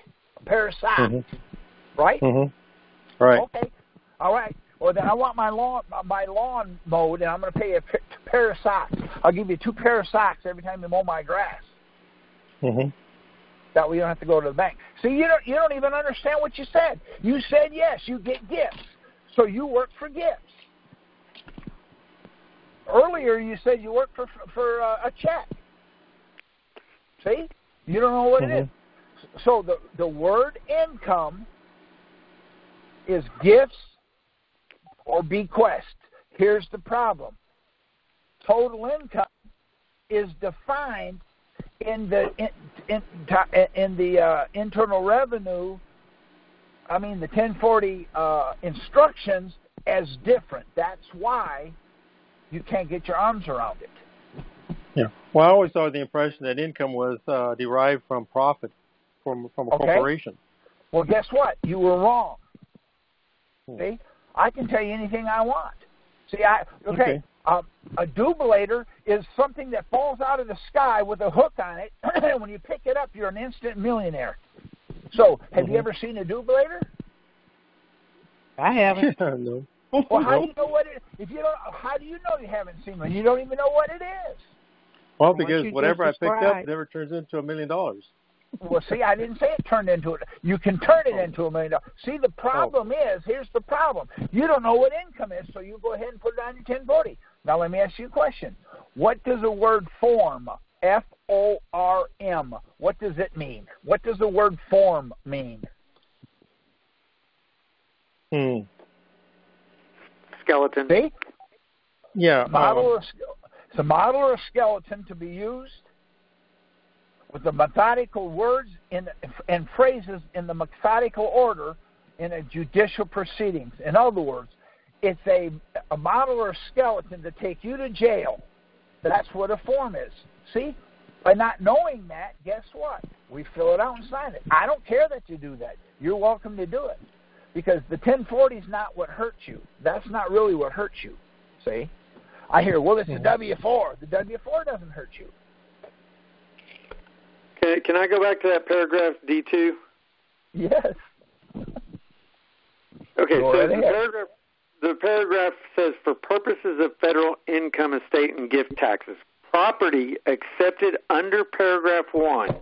[SPEAKER 1] a pair of socks.
[SPEAKER 11] Mm-hmm.
[SPEAKER 1] Right?
[SPEAKER 11] Mm-hmm. Right.
[SPEAKER 1] Okay. All right. Well, then I want my lawn mowed, and I'm going to pay you a pair of socks. I'll give you 2 pair of socks every time you mow my grass.
[SPEAKER 11] Mm-hmm.
[SPEAKER 1] That way you don't have to go to the bank. See, you don't even understand what you said. You said yes, you get gifts, so you work for gifts. Earlier you said you work for a check. See, you don't know what it is. So the word income is gifts or bequest. Here's the problem. Total income is defined in the Internal Revenue, the 1040 instructions as different. That's why you can't get your arms around it.
[SPEAKER 11] Yeah. Well, I always saw the impression that income was derived from profit from a corporation.
[SPEAKER 1] Well, guess what? You were wrong. See, I can tell you anything I want. See, a dubulator is something that falls out of the sky with a hook on it. When you pick it up, you're an instant millionaire. So, have you ever seen a dubulator?
[SPEAKER 7] I haven't.
[SPEAKER 11] No.
[SPEAKER 1] Well, how do you know what it is? If you don't, how do you know you haven't seen one? You don't even know what it is.
[SPEAKER 11] Well, because whatever I picked up never turns into $1 million.
[SPEAKER 1] Well, see, I didn't say it turned into it. You can turn it into $1 million. See, the problem is, here's the problem. You don't know what income is, so you go ahead and put it on your 1040. Now, let me ask you a question. What does the word form, F-O-R-M, what does it mean? What does the word form mean?
[SPEAKER 3] Skeleton.
[SPEAKER 1] See?
[SPEAKER 11] Yeah.
[SPEAKER 1] It's a model or a skeleton to be used with the methodical words and phrases in the methodical order in a judicial proceedings. In other words, it's a model or skeleton to take you to jail. That's what a form is. See? By not knowing that, guess what? We fill it out and sign it. I don't care that you do that. You're welcome to do it. Because the 1040 is not what hurts you. That's not really what hurts you. See? I hear, well, it's the W-4. The W-4 doesn't hurt you.
[SPEAKER 12] Can I go back to that paragraph D2?
[SPEAKER 1] Yes.
[SPEAKER 12] Okay, so the paragraph says, for purposes of federal income, estate, and gift taxes, property accepted under paragraph 1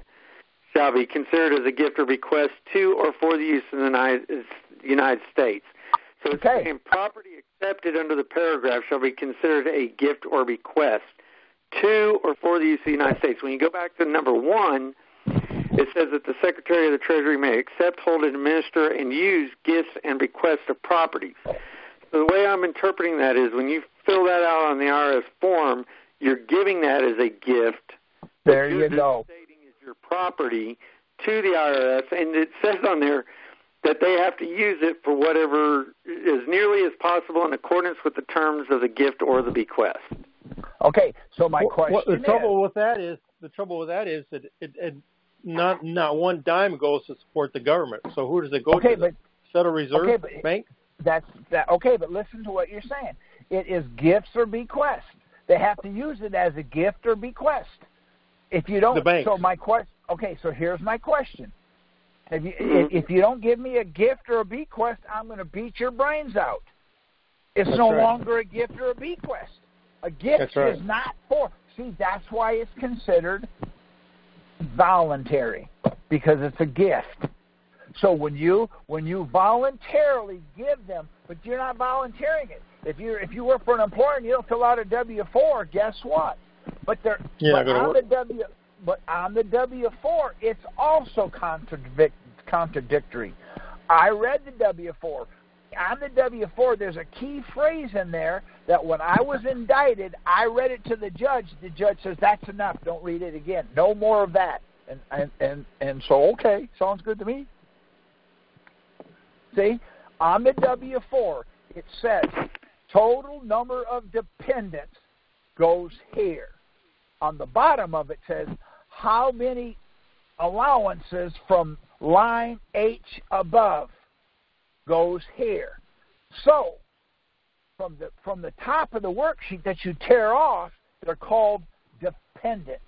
[SPEAKER 12] shall be considered as a gift or bequest to or for the use of the United States. So it's saying property accepted under the paragraph shall be considered a gift or bequest to or for the use of the United States. When you go back to number 1, it says that the Secretary of the Treasury may accept, hold, administer, and use gifts and bequests of property. So the way I'm interpreting that is when you fill that out on the IRS form, you're giving that as a gift.
[SPEAKER 1] There you go.
[SPEAKER 12] Stating is your property to the IRS, and it says on there that they have to use it for whatever as nearly as possible in accordance with the terms of the gift or the bequest.
[SPEAKER 1] Okay, so my question
[SPEAKER 11] the trouble with that is that it not one dime goes to support the government. So who does it go to? The Federal Reserve Bank?
[SPEAKER 1] Okay, but listen to what you're saying. It is gifts or bequests. They have to use it as a gift or bequest. If you don't, so my question. Okay, so here's my question. If you don't give me a gift or a bequest, I'm going to beat your brains out. It's no longer a gift or a bequest. A gift is not for. See, that's why it's considered voluntary, because it's a gift. So when you voluntarily give them, but you're not volunteering it. If you work for an employer and you don't fill out a W-4, guess what? But on the W-4, it's also contradictory. I read the W-4. On the W-4, there's a key phrase in there that when I was indicted, I read it to the judge. The judge says, that's enough. Don't read it again. No more of that. And so, okay, sounds good to me. See, on the W-4, it says total number of dependents goes here. On the bottom of it says how many allowances from line H above goes here. So from the top of the worksheet that you tear off, they're called dependents.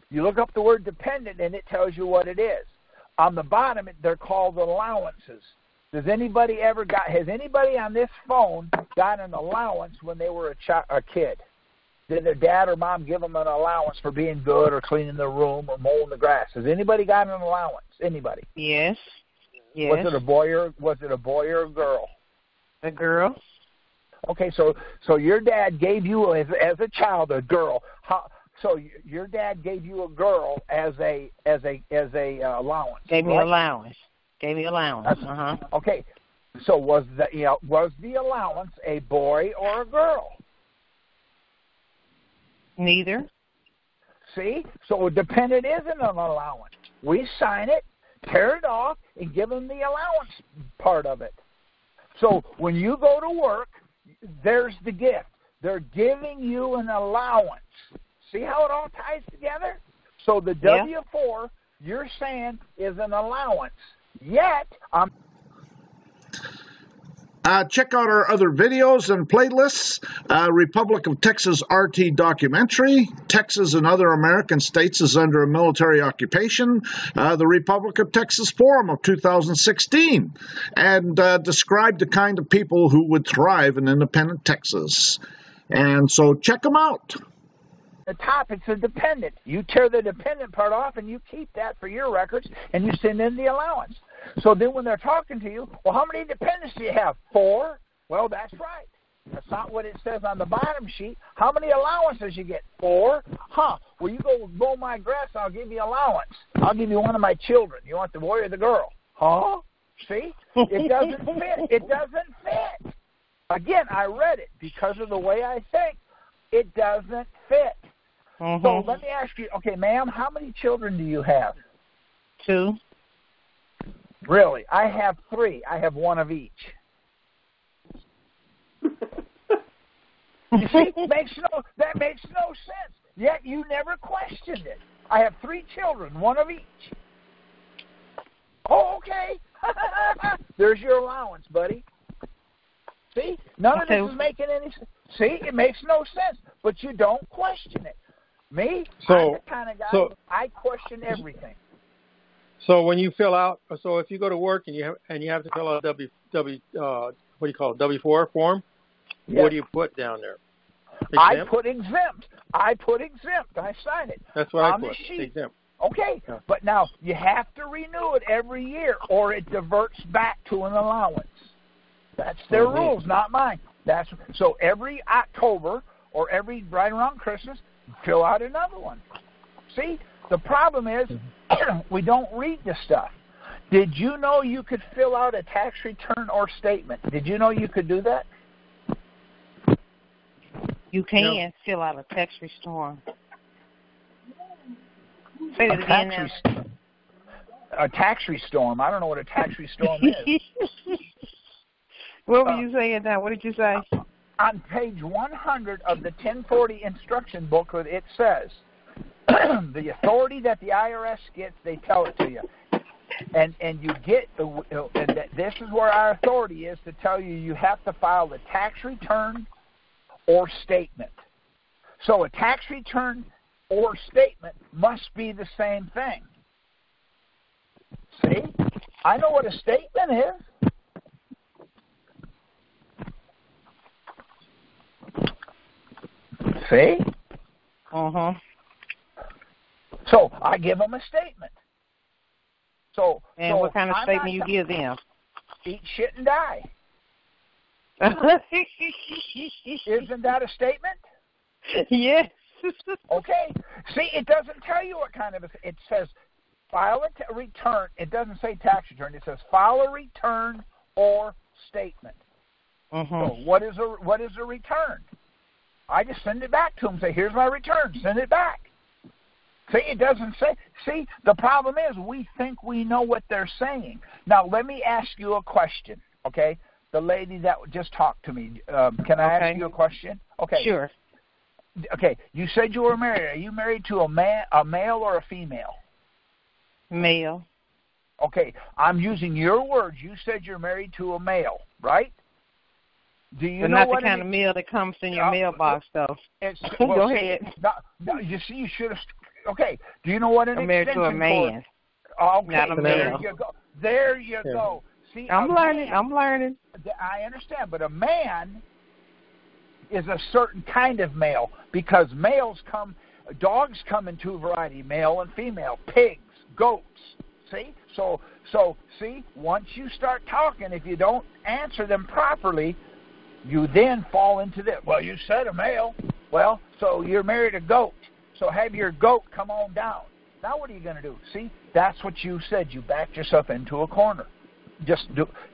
[SPEAKER 1] You look up the word dependent and it tells you what it is. On the bottom, they're called allowances. Has anybody on this phone got an allowance when they were a kid? Did their dad or mom give them an allowance for being good or cleaning the room or mowing the grass? Has anybody got an allowance? Anybody?
[SPEAKER 7] Yes.
[SPEAKER 1] Was it a boy or a girl?
[SPEAKER 7] A girl.
[SPEAKER 1] Okay, so your dad gave you as a child a girl. So your dad gave you a girl as a allowance.
[SPEAKER 7] Gave me allowance.
[SPEAKER 1] Okay. So was the allowance a boy or a girl?
[SPEAKER 7] Neither.
[SPEAKER 1] See? So a dependent isn't an allowance. We sign it, tear it off, and give them the allowance part of it. So when you go to work, there's the gift. They're giving you an allowance. See how it all ties together? So the W-4, you're saying, is an allowance. Yet,
[SPEAKER 8] check out our other videos and playlists. Republic of Texas RT documentary. Texas and other American states is under a military occupation. The Republic of Texas Forum of 2016. And describe the kind of people who would thrive in independent Texas. And so check them out.
[SPEAKER 1] The top, it's a dependent. You tear the dependent part off and you keep that for your records and you send in the allowance. So then when they're talking to you, well, how many dependents do you have? 4? Well, that's right. That's not what it says on the bottom sheet. How many allowances you get? 4? Well, you go mow my grass, I'll give you allowance. I'll give you one of my children. You want the boy or the girl? See? It doesn't fit. It doesn't fit. Again, I read it because of the way I think. It doesn't fit. So let me ask you, okay, ma'am, how many children do you have?
[SPEAKER 7] 2.
[SPEAKER 1] Really? I have 3. I have 1 of each. You see, that makes no sense. Yet you never questioned it. I have 3 children, 1 of each. Oh, okay. There's your allowance, buddy. See, none of this is making any sense. See, it makes no sense, but you don't question it. Me, I'm the kind of guy, I question everything.
[SPEAKER 11] So when you fill out, so if you go to work and you have to fill out a W-4 form,
[SPEAKER 1] yes.
[SPEAKER 11] What do you put down there? Exempt?
[SPEAKER 1] I put exempt. I sign it.
[SPEAKER 11] That's what I put, exempt.
[SPEAKER 1] Okay, but now you have to renew it every year or it diverts back to an allowance. That's their rules, not mine. So every October or every right around Christmas, fill out another one. See, the problem is we don't read the stuff. Did you know you could fill out a tax return or statement? Did you know you could do that?
[SPEAKER 7] You can fill out a tax return. Say it again now.
[SPEAKER 1] A tax reform. I don't know what a tax reform is.
[SPEAKER 7] What were you saying now? What did you say?
[SPEAKER 1] On page 100 of the 1040 instruction booklet, it says, the authority that the IRS gets, they tell it to you. And you get, and this is where our authority is to tell you you have to file a tax return or statement. So a tax return or statement must be the same thing. See? I know what a statement is. See? So I give them a statement. So
[SPEAKER 7] what kind of statement you give them?
[SPEAKER 1] Eat shit and die. Isn't that a statement?
[SPEAKER 7] Yes.
[SPEAKER 1] Okay. See, it doesn't tell you what kind of it says file a return. It doesn't say tax return. It says file a return or statement. So what is a return? I just send it back to them. Say, here's my return. Send it back. See, it doesn't say. See, the problem is we think we know what they're saying. Now, let me ask you a question, okay? The lady that just talked to me, can I ask you a question? Okay.
[SPEAKER 7] Sure.
[SPEAKER 1] Okay, you said you were married. Are you married to a male or a female?
[SPEAKER 7] Male.
[SPEAKER 1] Okay, I'm using your words. You said you're married to a male, right? Do you
[SPEAKER 7] but
[SPEAKER 1] know
[SPEAKER 7] not
[SPEAKER 1] what
[SPEAKER 7] the kind of mail that comes in your mailbox, though. Go ahead.
[SPEAKER 1] No, you see, you should have. Okay, do you know what an
[SPEAKER 7] I'm married to a man.
[SPEAKER 1] Okay,
[SPEAKER 7] not a male.
[SPEAKER 1] There you go. There you go. See,
[SPEAKER 7] I'm learning.
[SPEAKER 1] I understand, but a man is a certain kind of male because dogs come in 2 varieties, male and female, pigs, goats. See? So see, once you start talking, if you don't answer them properly, you then fall into this. Well, you said a male. Well, so you're married a goat. So have your goat come on down. Now what are you going to do? See, that's what you said. You backed yourself into a corner.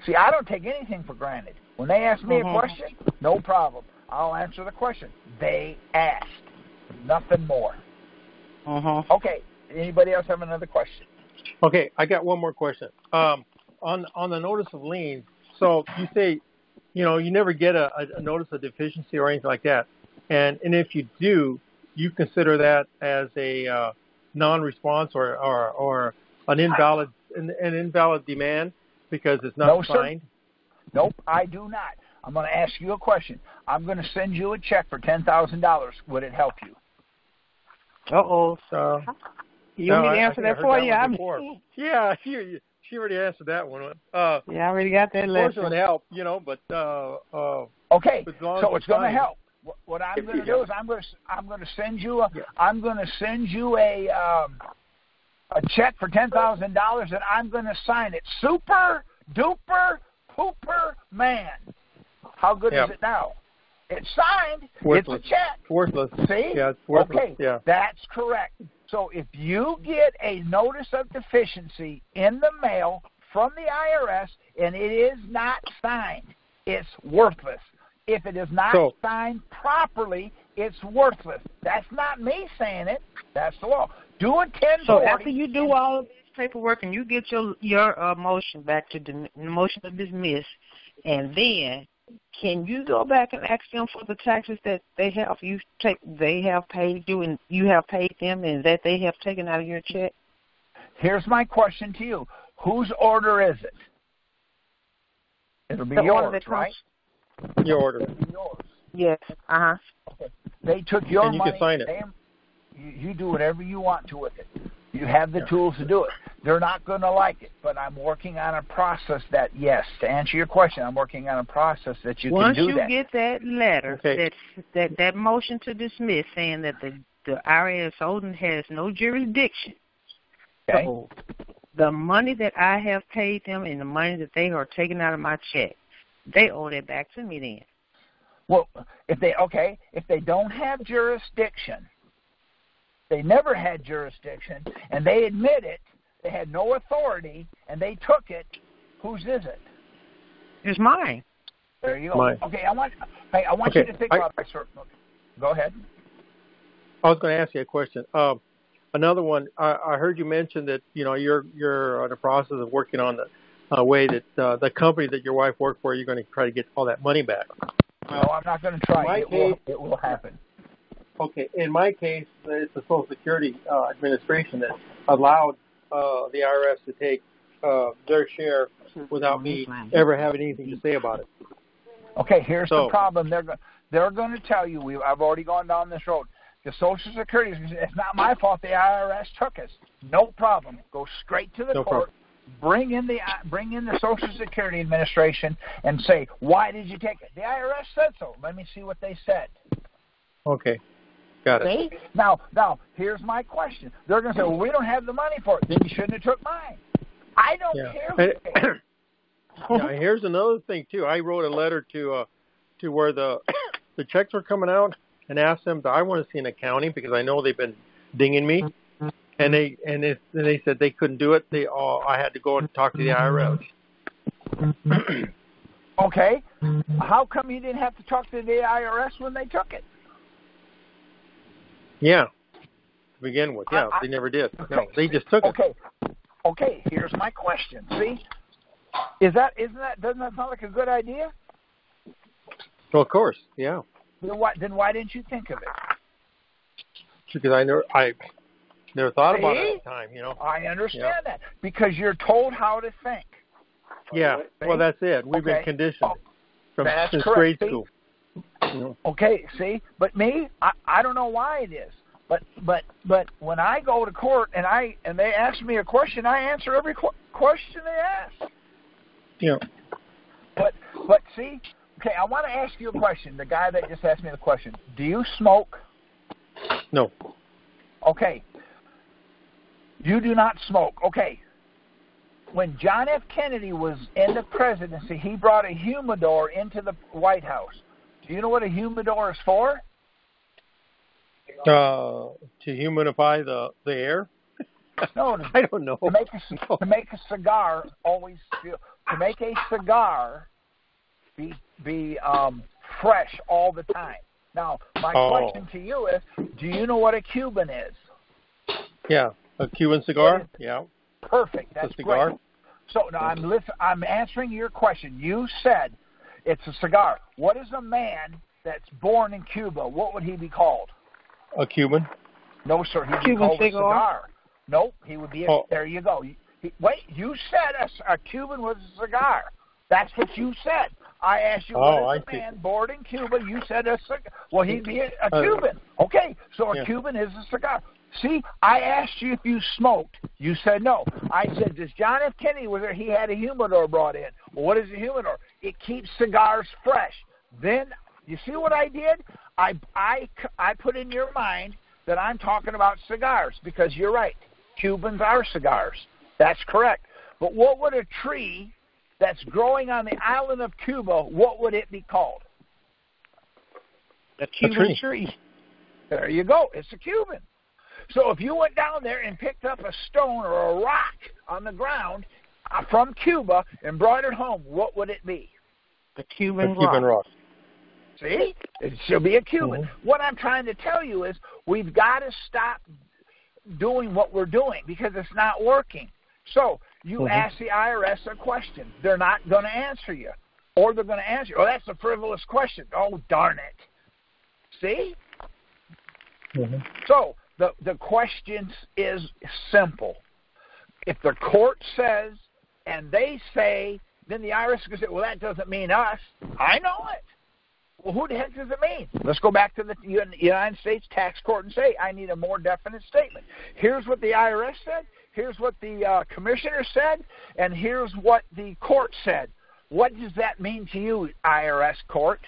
[SPEAKER 1] See, I don't take anything for granted. When they ask me a question, no problem. I'll answer the question. They asked. Nothing more. Okay. Anybody else have another question?
[SPEAKER 11] Okay, I got one more question. On the notice of lien, so you say, you never get a notice of deficiency or anything like that. And if you do, you consider that as a non-response or an invalid demand because it's not signed?
[SPEAKER 1] Nope, I do not. I'm going to ask you a question. I'm going to send you a check for $10,000. Would it help you?
[SPEAKER 7] So you want me to answer that for you?
[SPEAKER 11] Yeah, she already answered that one.
[SPEAKER 7] I already got that lesson.
[SPEAKER 11] Of course, it would help, but
[SPEAKER 1] okay. So it's going to help. What I'm going to do is I'm going to send you a check for $10,000, and I'm going to sign it. Super duper pooper man. How good is it now? It's signed.
[SPEAKER 11] Worthless.
[SPEAKER 1] It's a check.
[SPEAKER 11] It's worthless.
[SPEAKER 1] See?
[SPEAKER 11] Yeah, it's worthless.
[SPEAKER 1] Okay,
[SPEAKER 11] yeah.
[SPEAKER 1] That's correct. So if you get a notice of deficiency in the mail from the IRS and it is not signed, it's worthless. If it is not signed properly, it's worthless. That's not me saying it. That's the law. Do a 1040.
[SPEAKER 7] So after you do all of this paperwork and you get your motion back to the motion to dismiss, and then can you go back and ask them for the taxes that they have paid you and you have paid them and that they have taken out of your check?
[SPEAKER 1] Here's my question to you. Whose order is it? It'll be yours, right?
[SPEAKER 11] Your order.
[SPEAKER 1] Yours.
[SPEAKER 7] Yes. Uh-huh.
[SPEAKER 1] Okay. They took your
[SPEAKER 11] money. And you can sign it.
[SPEAKER 1] You do whatever you want to with it. You have the tools to do it. They're not going to like it, but I'm working on a process that, yes, to answer your question, I'm working on a process that you can do that.
[SPEAKER 7] Once you get that letter, that motion to dismiss saying that the IRS holding has no jurisdiction, so the money that I have paid them and the money that they are taking out of my check, they owe that back to me then.
[SPEAKER 1] Well, if they don't have jurisdiction, they never had jurisdiction, and they admit it, they had no authority, and they took it, whose is it?
[SPEAKER 7] It's mine.
[SPEAKER 1] There you go.
[SPEAKER 11] Mine.
[SPEAKER 1] Okay, I want you to think about it. Go ahead.
[SPEAKER 11] I was going to ask you a question. Another one, I heard you mention that, you're in the process of working on the way that the company that your wife worked for, you're going to try to get all that money back.
[SPEAKER 1] No, I'm not going to try. It will happen.
[SPEAKER 11] Okay, in my case, it's the Social Security Administration that allowed the IRS to take their share without me ever having anything to say about it.
[SPEAKER 1] Okay, here's the problem. They're going to tell you, I've already gone down this road. The Social Security, it's not my fault the IRS took us. No problem. Go straight to the court. Bring in the Social Security Administration and say, why did you take it? The IRS said so. Let me see what they said.
[SPEAKER 11] Okay. Got it.
[SPEAKER 1] See? Now, here's my question. They're going to say, well, we don't have the money for it. Then you shouldn't have took mine. I don't care.
[SPEAKER 11] Now, here's another thing, too. I wrote a letter to where the checks were coming out and asked them, I want to see an accounting because I know they've been dinging me. And they said they couldn't do it. I had to go and talk to the IRS.
[SPEAKER 1] Okay. How come you didn't have to talk to the IRS when they took it?
[SPEAKER 11] Yeah, to begin with. Yeah, they never did. Okay. No, they just took it.
[SPEAKER 1] Okay, here's my question. See? Doesn't that sound like a good idea?
[SPEAKER 11] Well, of course, yeah.
[SPEAKER 1] Then why didn't you think of it?
[SPEAKER 11] Because I never thought about it at the time,
[SPEAKER 1] I understand that. Because you're told how to think.
[SPEAKER 11] Yeah, well, that's it. We've been conditioned since grade school.
[SPEAKER 1] Okay, see? But me, I don't know why it is. But when I go to court and they ask me a question, I answer every question they ask.
[SPEAKER 11] Yeah.
[SPEAKER 1] But see, okay, I want to ask you a question. The guy that just asked me the question. Do you smoke?
[SPEAKER 11] No.
[SPEAKER 1] Okay. You do not smoke. Okay. When John F. Kennedy was in the presidency, he brought a humidor into the White House. Do you know what a humidor is for?
[SPEAKER 11] To humidify the air?
[SPEAKER 1] No,
[SPEAKER 11] I don't know.
[SPEAKER 1] To make a cigar be fresh all the time. Now, my question to you is, do you know what a Cuban is?
[SPEAKER 11] Yeah, a Cuban cigar? Yeah.
[SPEAKER 1] Perfect. That's
[SPEAKER 11] a cigar.
[SPEAKER 1] Great. So now I'm answering your question. You said it's a cigar. What is a man that's born in Cuba? What would he be called?
[SPEAKER 11] A Cuban?
[SPEAKER 1] No, sir. He'd be called a cigar. Nope. He would be. There you go. Wait. You said a Cuban was a cigar. That's what you said. I asked you what is a man born in Cuba. You said a cigar. Well, he'd be a Cuban. Okay. So a Cuban is a cigar. See, I asked you if you smoked. You said no. I said, does John F. Kennedy, he had a humidor brought in. Well, what is a humidor? It keeps cigars fresh. Then, you see what I did? I put in your mind that I'm talking about cigars because you're right. Cubans are cigars. That's correct. But what would a tree that's growing on the island of Cuba, what would it be called?
[SPEAKER 7] A Cuban tree.
[SPEAKER 1] There you go. It's a Cuban. So if you went down there and picked up a stone or a rock on the ground from Cuba and brought it home, what would it be?
[SPEAKER 7] A Cuban
[SPEAKER 11] rock.
[SPEAKER 1] See? It should be a Cuban. Mm-hmm. What I'm trying to tell you is we've got to stop doing what we're doing because it's not working. So you ask the IRS a question. They're not going to answer you. Or they're going to answer you, oh, that's a frivolous question. Oh, darn it. See? Mm-hmm. So the question is simple. If the court says and they say, then the IRS is going to say, well, that doesn't mean us. I know it. Well, who the heck does it mean? Let's go back to the United States Tax Court and say, I need a more definite statement. Here's what the IRS said. Here's what the commissioner said. And here's what the court said. What does that mean to you, IRS court,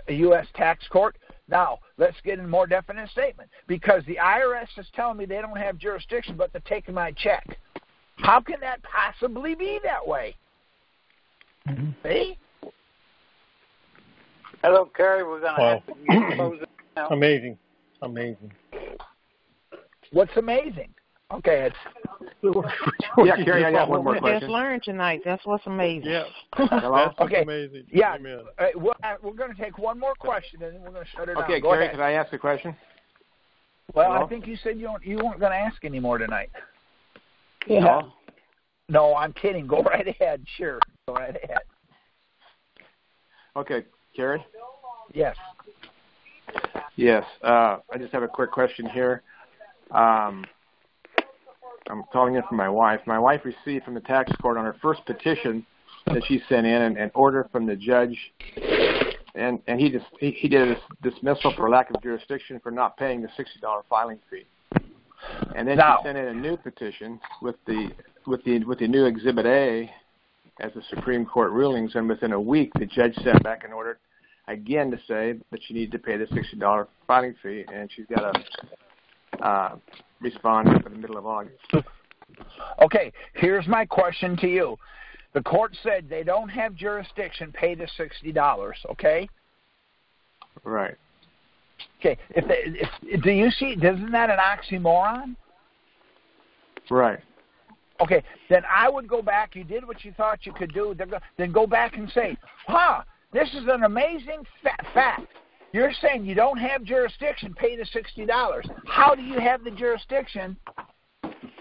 [SPEAKER 1] U.S. tax court? Now, let's get a more definite statement. Because the IRS is telling me they don't have jurisdiction, but they're taking my check. How can that possibly be that way? Mm-hmm. See?
[SPEAKER 2] Hello, Kerry. We're going to have to close it now.
[SPEAKER 11] Amazing.
[SPEAKER 1] What's amazing? Okay,
[SPEAKER 13] yeah, Kerry, I got one more question.
[SPEAKER 7] Just learned tonight. That's what's amazing.
[SPEAKER 11] Yeah.
[SPEAKER 1] That's
[SPEAKER 11] okay. Amazing.
[SPEAKER 1] Yeah. We're going to take one more question, and then we're going to shut it down.
[SPEAKER 13] Okay, Kerry, can I ask a question?
[SPEAKER 1] Well, Hello? I think you said you weren't going to ask any more tonight.
[SPEAKER 7] Yeah.
[SPEAKER 1] No, I'm kidding. Go right ahead. Sure. Go right ahead.
[SPEAKER 13] Okay, Kerry?
[SPEAKER 1] Yes.
[SPEAKER 13] Yes. I just have a quick question here. I'm calling in from my wife. My wife received from the tax court on her first petition that she sent in an order from the judge, and he did a dismissal for lack of jurisdiction for not paying the $60 filing fee. And then she sent in a new petition with the new Exhibit A as the Supreme Court rulings, and within a week the judge sent back an order again to say that she needed to pay the $60 filing fee, and she's got to respond in the middle of August.
[SPEAKER 1] Okay, here's my question to you. The court said they don't have jurisdiction, pay the $60, okay?
[SPEAKER 13] Right.
[SPEAKER 1] Okay, do you see, isn't that an oxymoron?
[SPEAKER 13] Right.
[SPEAKER 1] Okay, then I would go back, you did what you thought you could do, then go back and say, this is an amazing fact. You're saying you don't have jurisdiction, pay the $60. How do you have the jurisdiction?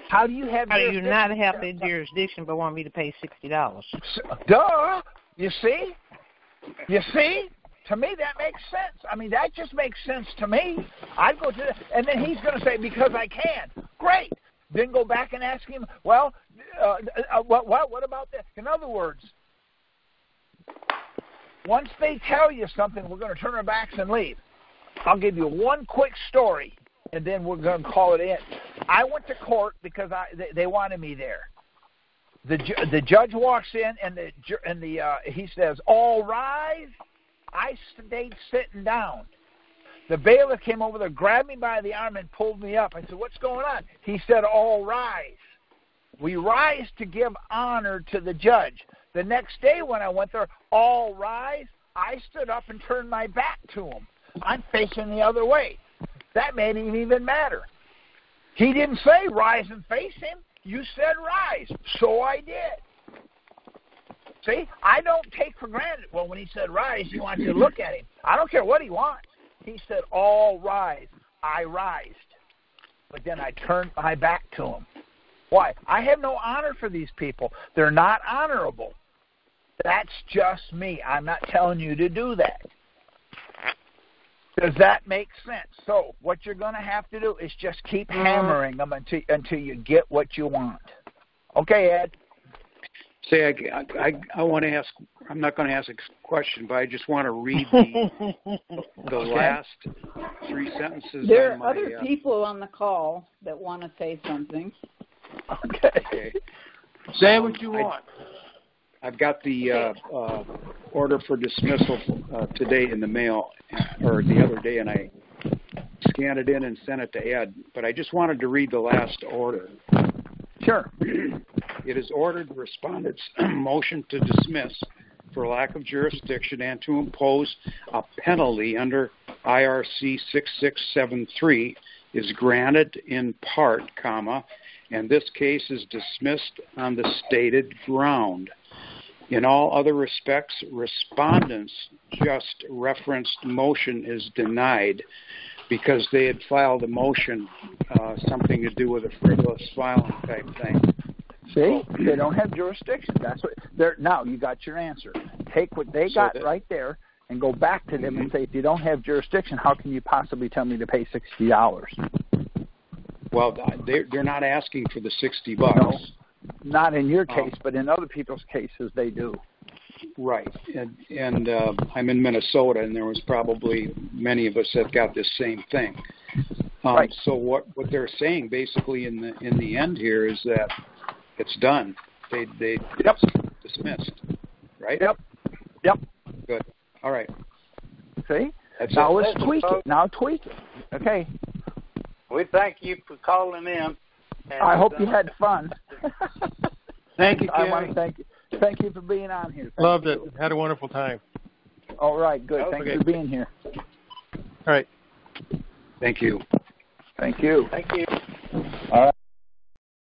[SPEAKER 1] How do you
[SPEAKER 7] not have the jurisdiction but want me to pay $60?
[SPEAKER 1] Duh! You see? To me, that makes sense. I mean, that just makes sense to me. I'd go to and then he's going to say, because I can. Great. Then go back and ask him, well, what about that? In other words, once they tell you something, we're going to turn our backs and leave. I'll give you one quick story, and then we're going to call it in. I went to court because they wanted me there. The judge walks in, and he says, "All rise." I stayed sitting down. The bailiff came over there, grabbed me by the arm, and pulled me up. I said, "What's going on?" He said, "All rise." We rise to give honor to the judge. The next day when I went there, all rise, I stood up and turned my back to him. I'm facing the other way. That made him even madder. He didn't say rise and face him. You said rise. So I did. See, I don't take for granted. Well, when he said rise, he wants you to look at him. I don't care what he wants. He said all rise. I rised. But then I turned my back to him. Why? I have no honor for these people. They're not honorable. That's just me. I'm not telling you to do that. Does that make sense? So what you're going to have to do is just keep hammering them until you get what you want. Okay, Ed?
[SPEAKER 14] Say, I want to ask, I'm not going to ask a question, but I just want to read the last three sentences.
[SPEAKER 15] There are other people on the call that want to say something.
[SPEAKER 14] Okay.
[SPEAKER 6] Say what you want.
[SPEAKER 14] I've got the order for dismissal today in the mail, or the other day, and I scanned it in and sent it to Ed. But I just wanted to read the last order.
[SPEAKER 1] Sure.
[SPEAKER 14] It is ordered the respondent's motion to dismiss for lack of jurisdiction and to impose a penalty under IRC 6673 is granted in part, and this case is dismissed on the stated ground. In all other respects, respondents just referenced motion is denied because they had filed a motion, something to do with a frivolous filing type thing.
[SPEAKER 1] See, they don't have jurisdiction. That's what they're. Now you got your answer. Take what they got right there and go back to them and say, if you don't have jurisdiction, how can you possibly tell me to pay $60?
[SPEAKER 14] Well, they're not asking for the $60.
[SPEAKER 1] No, not in your case, but in other people's cases, they do.
[SPEAKER 14] Right, and I'm in Minnesota, and there was probably many of us that got this same thing.
[SPEAKER 1] Right.
[SPEAKER 14] So what they're saying basically in the end here is that it's done. They it's dismissed, right?
[SPEAKER 1] Yep.
[SPEAKER 14] Good. All right.
[SPEAKER 1] See? Now let's tweak it. Now tweak it. Okay.
[SPEAKER 2] We thank you for calling in.
[SPEAKER 1] I hope you had fun.
[SPEAKER 11] Thank you,
[SPEAKER 1] I want to thank you. Thank you for being on here.
[SPEAKER 11] Loved it. Had a wonderful time.
[SPEAKER 1] All right, good. Thank you for being here.
[SPEAKER 11] All right.
[SPEAKER 14] Thank you.
[SPEAKER 1] Thank you.
[SPEAKER 2] Thank you.